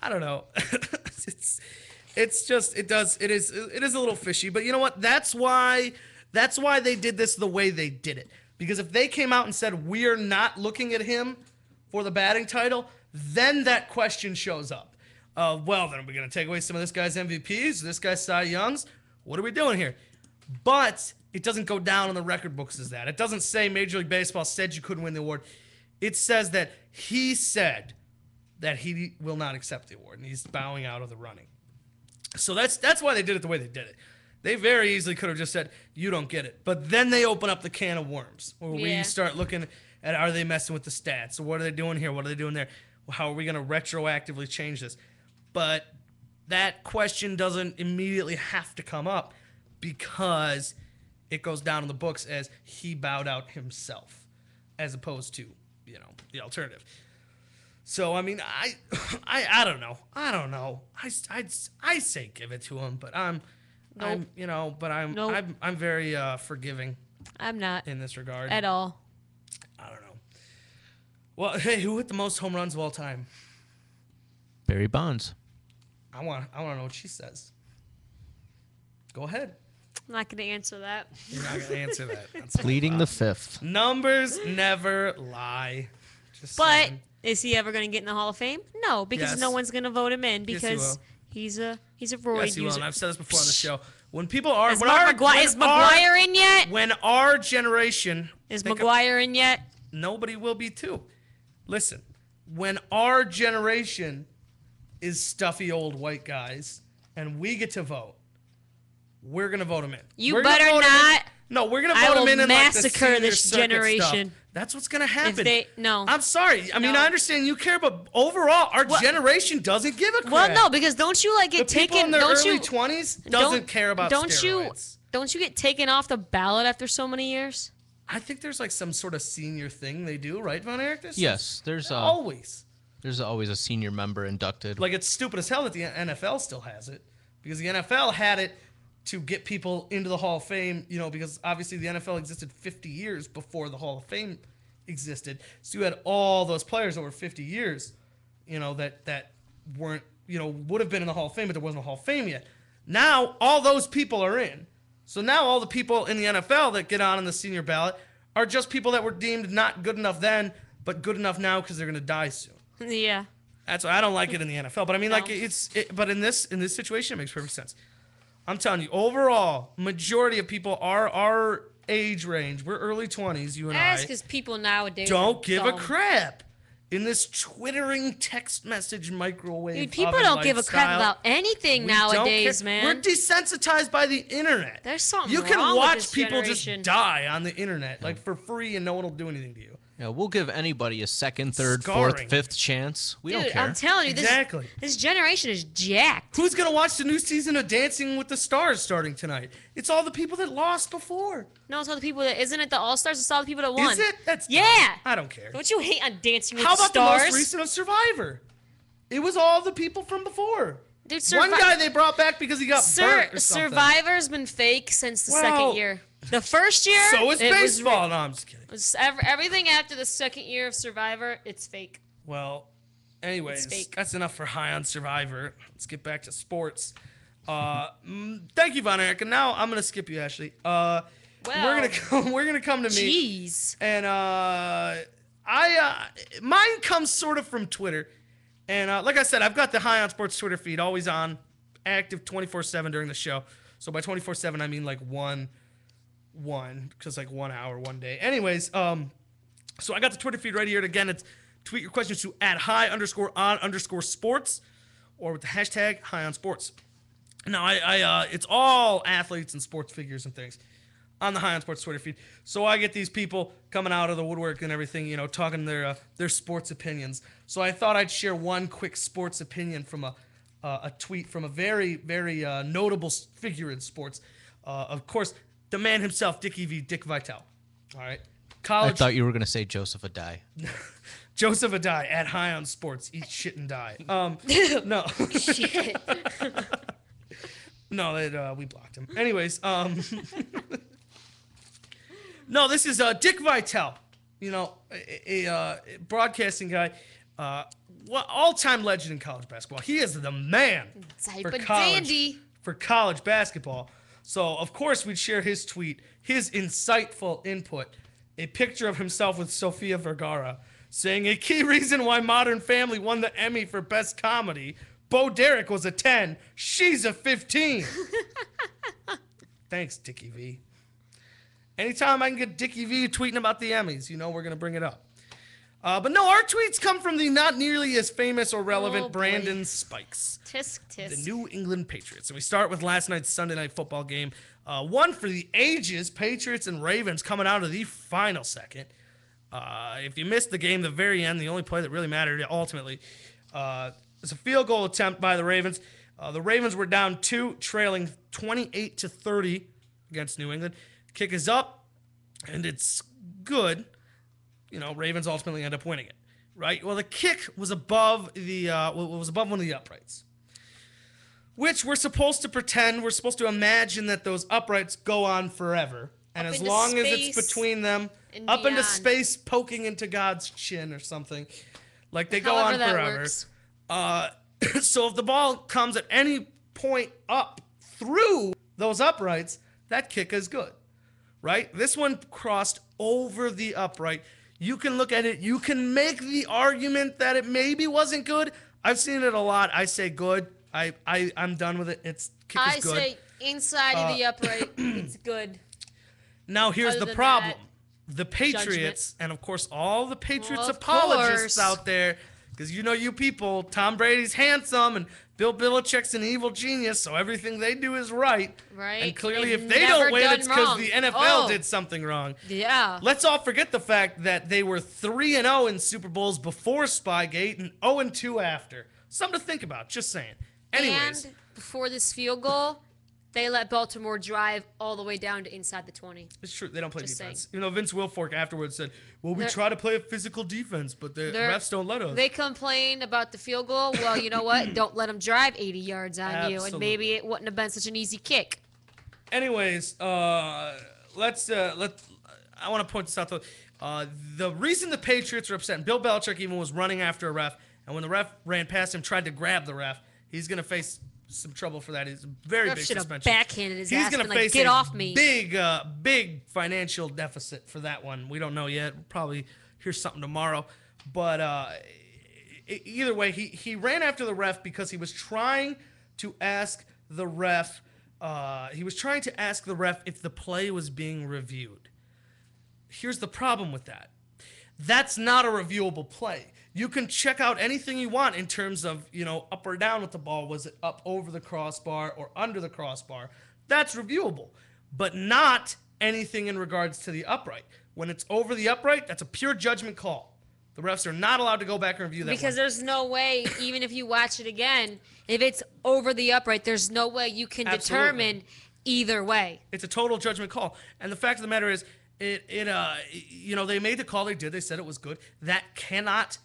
I don't know. It is a little fishy, but you know what? That's why they did this the way they did it. Because if they came out and said, we are not looking at him for the batting title, then that question shows up. Well, then we're going to take away some of this guy's MVPs, this guy's Cy Youngs. What are we doing here? But it doesn't go down on the record books as that. It doesn't say Major League Baseball said you couldn't win the award. It says that he said that he will not accept the award, and he's bowing out of the running. So that's why they did it the way they did it. They very easily could have just said, you don't get it. But then they open up the can of worms, where we start looking at, are they messing with the stats? What are they doing here? What are they doing there? How are we going to retroactively change this? But that question doesn't immediately have to come up, because it goes down in the books as he bowed out himself, as opposed to, the alternative. So, I mean, I don't know. I say give it to him, but I'm very forgiving. I'm not. In this regard. At all. I don't know. Well, hey, who hit the most home runs of all time? Barry Bonds. I want to know what she says. Go ahead. I'm not going to answer that. You're not going to answer that. Pleading the fifth. Numbers never lie. But is he ever going to get in the Hall of Fame? No, because no one's going to vote him in because he's a roid user. will. And I've said this before on the show. When people are is McGuire in yet? When our generation is McGuire in yet? Nobody will be too. Listen, when our generation is stuffy old white guys and we get to vote, we're gonna vote them in. You better not. No, we're gonna vote them in and massacre like the this generation. Stuff. That's what's gonna happen. No, I'm sorry. I mean, I understand you care, but overall, our generation doesn't give a crap. Well, no, because don't you get taken? People in their early 20s doesn't care about steroids. Don't you get taken off the ballot after so many years? I think there's like some sort of senior thing they do, right, Von Erich? Yes, there's always. There's always a senior member inducted. Like, it's stupid as hell that the NFL still has it, because the NFL had it to get people into the Hall of Fame, because obviously the NFL existed 50 years before the Hall of Fame existed. So you had all those players over 50 years, that weren't, would have been in the Hall of Fame, but there wasn't a Hall of Fame yet. Now, all those people are in. So now all the people in the NFL that get on the senior ballot are just people that were deemed not good enough then, but good enough now because they're going to die soon. Yeah. That's why I don't like it in the NFL. But I mean, but in this situation, it makes perfect sense. I'm telling you, overall, majority of people are our age range. We're early 20s, you and That's I. because people nowadays Don't are give a dumb. crap. In this twittering text message microwave Dude, people oven don't give a crap lifestyle, about anything we don't nowadays, care. man. We're desensitized by the internet. There's something You can wrong with watch this people generation. just die on the internet, like for free, and no one will do anything to you. Yeah, we'll give anybody a second, third, Scarring. fourth, fifth chance. We don't Dude, care. I'm telling you, Exactly. this generation is jacked. Who's gonna watch the new season of Dancing with the Stars starting tonight? It's all the people that lost before. No, it's all the people that isn't it the All Stars? It's all the people that won. Is it? That's dumb. yeah. I don't care. Don't you hate on Dancing with How the about Stars? the most recent of Survivor? It was all the people from before. Dude, One guy they brought back because he got burnt or something. Survivor's been fake since the Well, second year. The first year, So is it was baseball. No, I'm just kidding. everything after the second year of Survivor, it's fake. Well, anyways, It's fake. that's enough for High on Survivor. Let's get back to sports. Thank you, Von Erich. And now I'm gonna skip you, Ashley. We're gonna come to me. Jeez. And mine comes sort of from Twitter. And like I said, I've got the High on Sports Twitter feed always on, active 24/7 during the show. So by 24/7, I mean like one, because like 1 hour, one day. Anyways, so I got the Twitter feed right here. And again, it's tweet your questions to @high_on_sports or with the hashtag #HighOnSports. Now, it's all athletes and sports figures and things on the High on Sports Twitter feed. So I get these people coming out of the woodwork and everything, talking their sports opinions. So I thought I'd share one quick sports opinion from a tweet from a very, very notable figure in sports. Of course, the man himself, Dick Vitale. All right. I thought you were going to say Joseph Adai. Joseph Adai at High on Sports. Eat shit and die. No. Shit. No, we blocked him. Anyways, no, this is Dick Vitale, a broadcasting guy, all-time legend in college basketball. He is the man Type of dandy. for college basketball. So, of course, we'd share his tweet, his insightful input, a picture of himself with Sofia Vergara, saying a key reason why Modern Family won the Emmy for Best Comedy, Bo Derek was a 10, she's a 15. Thanks, Dickie V. Anytime I can get Dickie V tweeting about the Emmys, we're going to bring it up. But no, our tweets come from the not nearly as famous or relevant Brandon Spikes. Tisk, tisk. The New England Patriots. And we start with last night's Sunday Night Football game. One for the ages, Patriots and Ravens coming out of the final second. If you missed the game, the very end, the only play that really mattered ultimately, was a field goal attempt by the Ravens. The Ravens were down 2, trailing 28-30 against New England. Kick is up, and it's good. Ravens ultimately end up winning it, right? Well, the kick was above one of the uprights, which we're supposed to imagine that those uprights go on forever, and as long as it's between them, up into space, poking into God's chin or something, like they go on forever. So if the ball comes at any point up through those uprights, that kick is good, right? This one crossed over the upright. You can look at it. You can make the argument that it maybe wasn't good. I've seen it a lot. I say good. I'm done with it. Kick is good. I say inside of the upright, it's good. Now here's Other the than problem. that, The Patriots, judgment. and of course all the Patriots Of apologists course. out there, because you people, Tom Brady's handsome and Bill Belichick's an evil genius, so everything they do is right. Right. And clearly They've if they never don't win, done it's because wrong. the NFL Oh. did something wrong. Yeah. Let's all forget the fact that they were 3-0 in Super Bowls before Spygate and 0-2 after. Something to think about, just saying. Anyways. And before this field goal, they let Baltimore drive all the way down to inside the 20. It's true. They don't play Just defense. saying. Vince Wilfork afterwards said, well, we try to play a physical defense, but the refs don't let us. They complain about the field goal. Well, you know what? Don't let them drive 80 yards on you, and Absolutely. maybe it wouldn't have been such an easy kick. Anyways, I want to point this out though. The reason the Patriots are upset, and Bill Belichick even was running after a ref, and when the ref ran past him, tried to grab the ref, he's going to face some trouble for that. It's a very Ref big should have suspension. backhanded his He's ass going and to like, face get a off me. big financial deficit for that one. We don't know yet. We'll probably hear something tomorrow. But either way, he ran after the ref because he was trying to ask the ref He was trying to ask the ref if the play was being reviewed. Here's the problem with that. That's not a reviewable play. You can check out anything you want in terms of, up or down with the ball. Was it up over the crossbar or under the crossbar? That's reviewable, but not anything in regards to the upright. When it's over the upright, that's a pure judgment call. The refs are not allowed to go back and review that because there's no way, even if you watch it again, if it's over the upright, there's no way you can determine either way. It's a total judgment call. And the fact of the matter is, they made the call they did. They said it was good. That cannot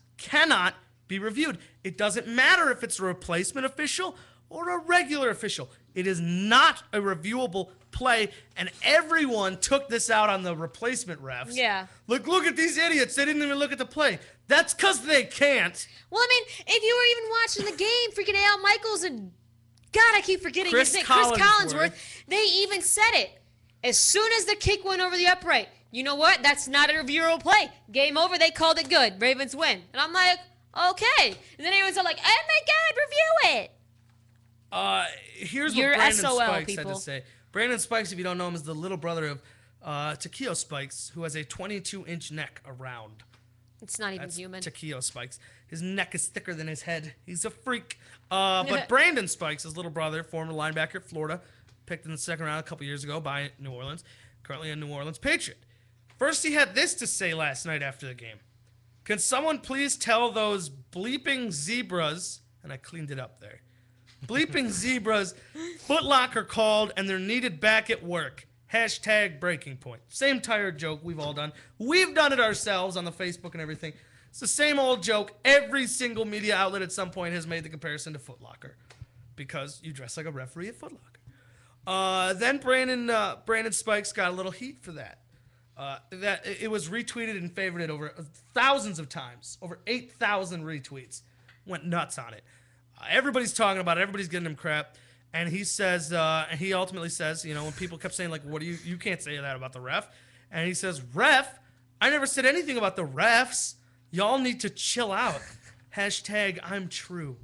be reviewed. It doesn't matter if it's a replacement official or a regular official. It is not a reviewable play, and everyone took this out on the replacement refs. Yeah. Look at these idiots. They didn't even look at the play. That's because they can't. Well, I mean, if you were even watching the game, freaking Al Michaels and, God, I keep forgetting his name, Chris Collinsworth, they even said it. As soon as the kick went over the upright, you know what? That's not a reviewable play. Game over. They called it good. Ravens win. And I'm like, okay. And then everyone's all like, oh, my God, review it. Here's what Brandon Spikes had to say. Brandon Spikes, if you don't know him, is the little brother of Takeo Spikes, who has a 22-inch neck around. It's not even human. Takeo Spikes. His neck is thicker than his head. He's a freak. But Brandon Spikes, his little brother, former linebacker at Florida, picked in the second round a couple years ago by New Orleans, currently a New Orleans Patriot. First, he had this to say last night after the game. Can someone please tell those bleeping zebras, and I cleaned it up there, bleeping zebras, Foot Locker called and they're needed back at work. Hashtag breaking point. Same tired joke we've all done. We've done it ourselves on the Facebook and everything. It's the same old joke. Every single media outlet at some point has made the comparison to Foot Locker because you dress like a referee at Foot Locker. Then Brandon Spikes got a little heat for that. That it was retweeted and favorited over thousands of times. Over 8,000 retweets. Went nuts on it. Everybody's talking about it. Everybody's getting him crap. And he says, and he ultimately says, when people kept saying, like, what do you can't say that about the ref. And he says, ref? I never said anything about the refs. Y'all need to chill out. Hashtag I'm true.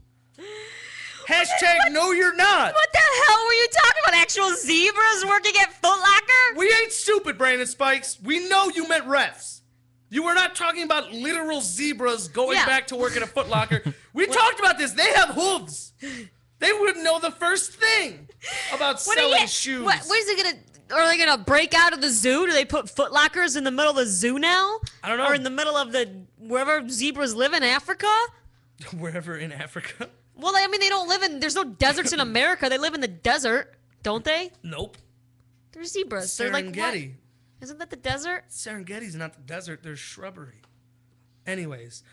Hashtag no you're not. What the hell were you talking about? Actual zebras working at Foot Locker? We ain't stupid, Brandon Spikes. We know you meant refs. You were not talking about literal zebras going back to work at a Foot Locker. We talked about this. They have hooves. They wouldn't know the first thing about selling shoes. What is it gonna? Are they gonna break out of the zoo? Do they put Foot Lockers in the middle of the zoo now? I don't know. Or in the middle of wherever zebras live in Africa? Wherever in Africa? Well, I mean, they don't live in. There's no deserts in America. They live in the desert, don't they? Nope. They're zebras. Serengeti. They're like what? Isn't that the desert? Serengeti's not the desert. There's shrubbery. Anyways,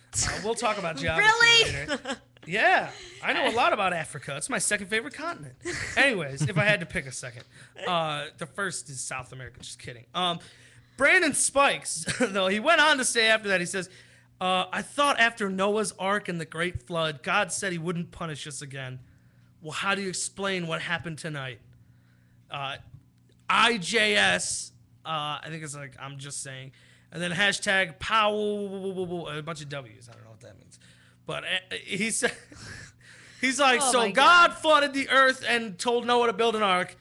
we'll talk about geography Really? later. Yeah, I know a lot about Africa. It's my second favorite continent. Anyways, if I had to pick a second, the first is South America. Just kidding. Brandon Spikes, though, he went on to say after that, he says, I thought after Noah's Ark and the Great Flood, God said he wouldn't punish us again. Well, how do you explain what happened tonight? IJS, I think it's like, I'm just saying. And then hashtag pow, a bunch of W's. I don't know what that means. But he said, he's like, so God flooded the earth and told Noah to build an ark.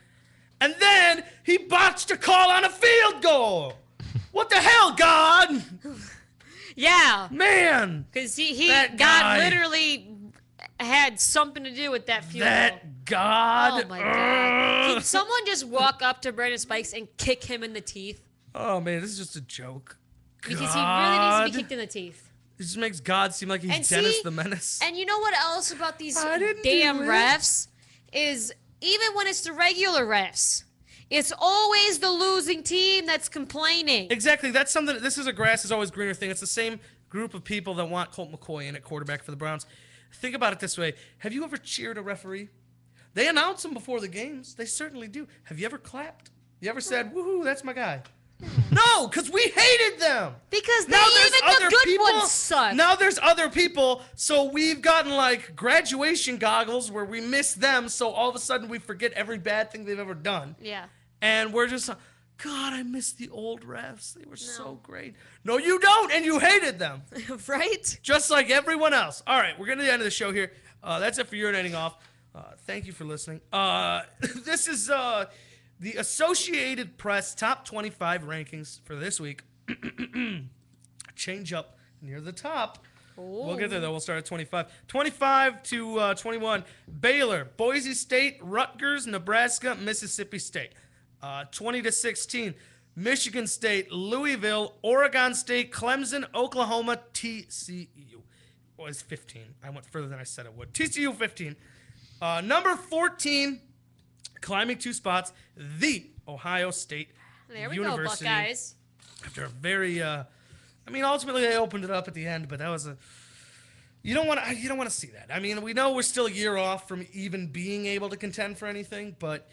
And then he botched a call on a field goal. What the hell, God? Yeah. Man. Because God literally had something to do with that field goal. That God. Oh, my God. Can someone just walk up to Brandon Spikes and kick him in the teeth? Oh, man, this is just a joke. Because he really needs to be kicked in the teeth. It just makes God seem like he's Dennis the Menace. And you know what else about these damn refs is even when it's the regular refs, it's always the losing team that's complaining. Exactly. That's something. This is a grass is always greener thing. It's the same group of people that want Colt McCoy in at quarterback for the Browns. Think about it this way. Have you ever cheered a referee? They announce them before the games. They certainly do. Have you ever clapped? You ever said, woohoo, that's my guy? No, because we hated them. Because even the good ones suck. Now there's other people, so we've gotten like graduation goggles where we miss them, so all of a sudden we forget every bad thing they've ever done. Yeah. And we're just, God, I miss the old refs. They were so great. No, you don't, and you hated them. Right? Just like everyone else. All right, we're getting to the end of the show here. That's it for urinating off. Thank you for listening. This is the Associated Press top 25 rankings for this week. Change up near the top. We'll get there, though. We'll start at 25. 25 to 21, Baylor, Boise State, Rutgers, Nebraska, Mississippi State. 20 to 16, Michigan State, Louisville, Oregon State, Clemson, Oklahoma, TCU. Was 15. I went further than I said it would. TCU 15. Number 14, climbing 2 spots, the Ohio State University. There we go, Buckeyes. After a very, ultimately they opened it up at the end, but that was you don't want to see that. I mean, we know we're still a year off from even being able to contend for anything, but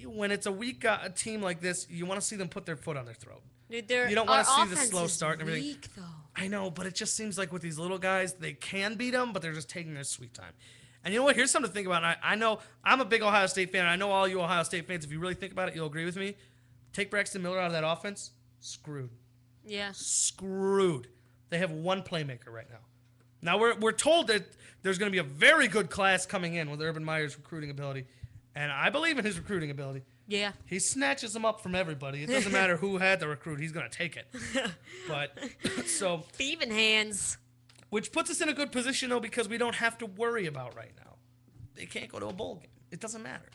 when it's a weak team like this, you want to see them put their foot on their throat. Dude, you don't want to see the slow is start and everything. Weak, though. I know, but it just seems like with these little guys, they can beat them, but they're just taking their sweet time. And you know what? Here's something to think about. I know I'm a big Ohio State fan. I know all you Ohio State fans, if you really think about it, you'll agree with me. Take Braxton Miller out of that offense, screwed. Yeah. Screwed. They have one playmaker right now. Now, we're told that there's going to be a very good class coming in with Urban Meyer's recruiting ability, and I believe in his recruiting ability. Yeah. He snatches them up from everybody. It doesn't matter who had the recruit. He's going to take it. But, so... Thieving hands. Which puts us in a good position, though, because we don't have to worry about right now. They can't go to a bowl game. It doesn't matter.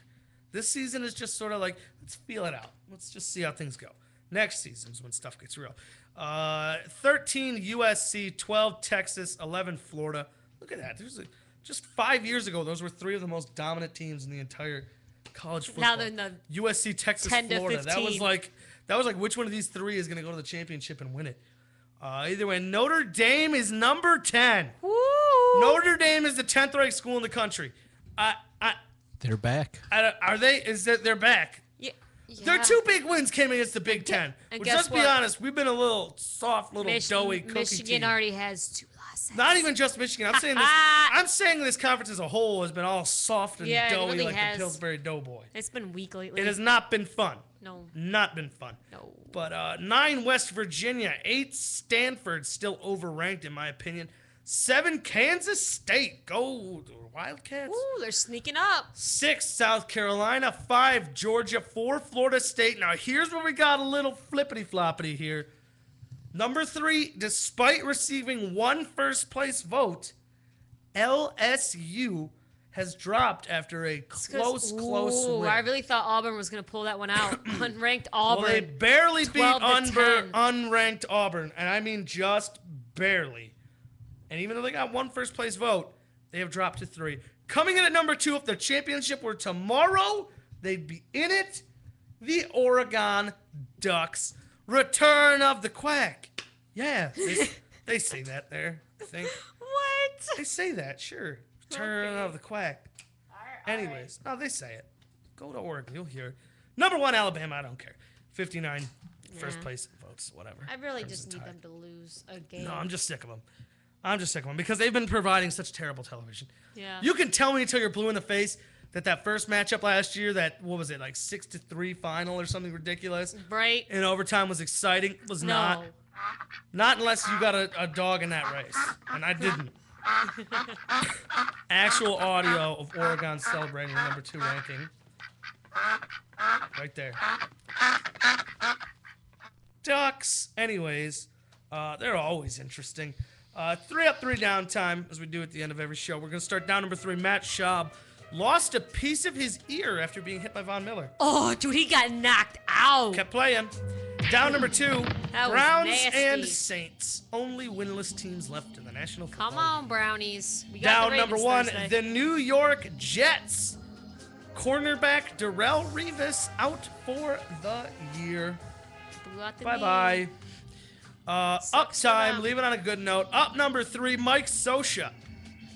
This season is just sort of like, let's feel it out. Let's just see how things go. Next season's when stuff gets real. 13 USC, 12 Texas, 11 Florida. Look at that. Just 5 years ago, those were 3 of the most dominant teams in the entire college football. Now they're in the USC, Texas, 10 to Florida. 15. That was like which one of these 3 is going to go to the championship and win it. Either way, Notre Dame is number 10. Woo! Notre Dame is the 10th ranked school in the country. They're back. Are they? Is that they're back? Yeah. Their 2 big wins came against the Big Ten. And Which, guess let's be what? honest, we've been a little soft, doughy cookie Michigan team. already has 2 losses. Not even just Michigan. I'm saying this. I'm saying this conference as a whole has been all soft and doughy really like has. the Pillsbury Doughboy. It's been weak lately. It has not been fun. No. Not been fun. No. But 9 West Virginia, 8 Stanford, still overranked in my opinion. 7 Kansas State, go Wildcats. Ooh, they're sneaking up. 6 South Carolina, 5 Georgia, 4 Florida State. Now here's where we got a little flippity-floppity here. Number 3, despite receiving 1 first place vote, LSU has dropped after a close win. I really thought Auburn was going to pull that one out. Unranked Auburn. Well, they barely beat 12 to 10. unranked Auburn, and I mean just barely. And even though they got 1 first place vote, they have dropped to 3. Coming in at number 2, if the championship were tomorrow, they'd be in it. The Oregon Ducks. Return of the Quack. Yeah, they say that there, I think. What? They say that, sure. Return of the Quack. Anyways, no, they say it. Go to Oregon, you'll hear it. Number 1, Alabama, I don't care. 59 first place votes, whatever. I really just need them to lose a game. No, I'm just sick of them. Because they've been providing such terrible television. Yeah. You can tell me until you're blue in the face that first matchup last year, what was it, like 6-3 final or something ridiculous? Right. In overtime was exciting. Was not. Not unless you got a dog in that race. And I didn't. Actual audio of Oregon celebrating the number 2 ranking. Right there. Ducks. Anyways, they're always interesting. 3 up, 3 down time, as we do at the end of every show. We're going to start down number 3. Matt Schaub lost a piece of his ear after being hit by Von Miller. Oh, dude, he got knocked out. Kept playing. Down number 2, That was Browns nasty. and Saints. Only winless teams left in the National Football Come on, Brownies. We got Down the number Ravens 1, Thursday. the New York Jets. Cornerback Darrelle Revis out for the year. Blew out the Bye-bye. knee. Up for time, them. leave it on a good note. Up number 3, Mike Scioscia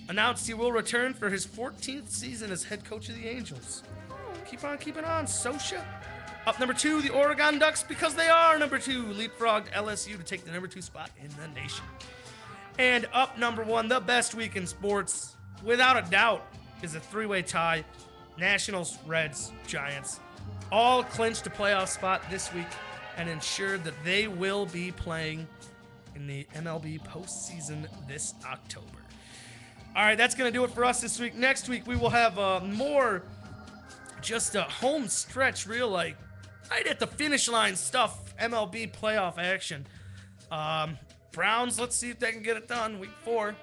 announced he will return for his 14th season as head coach of the Angels. Keep on keeping on, Scioscia. Up number 2, the Oregon Ducks, because they are number 2, leapfrogged LSU to take the number 2 spot in the nation. And up number 1, the best week in sports, without a doubt, is a 3-way tie. Nationals, Reds, Giants, all clinched a playoff spot this week and ensured that they will be playing in the MLB postseason this October. All right, that's going to do it for us this week. Next week, we will have more just a home stretch, real like right at the finish line stuff, MLB playoff action. Browns, let's see if they can get it done. Week 4,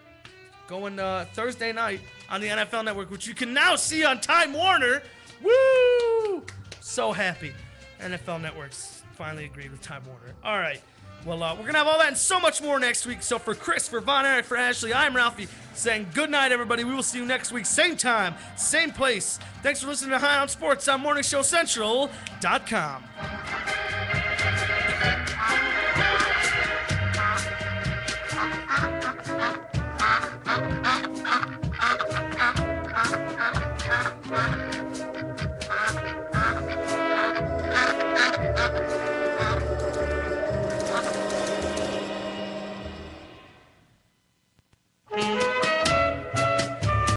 going Thursday night on the NFL Network, which you can now see on Time Warner. Woo! So happy. NFL Network's finally agreed with Time Warner. All right. Well, we're going to have all that and so much more next week. So for Chris, for Von Erich, for Ashley, I'm Ralphie saying good night, everybody. We will see you next week. Same time, same place. Thanks for listening to High on Sports on MorningShowCentral.com.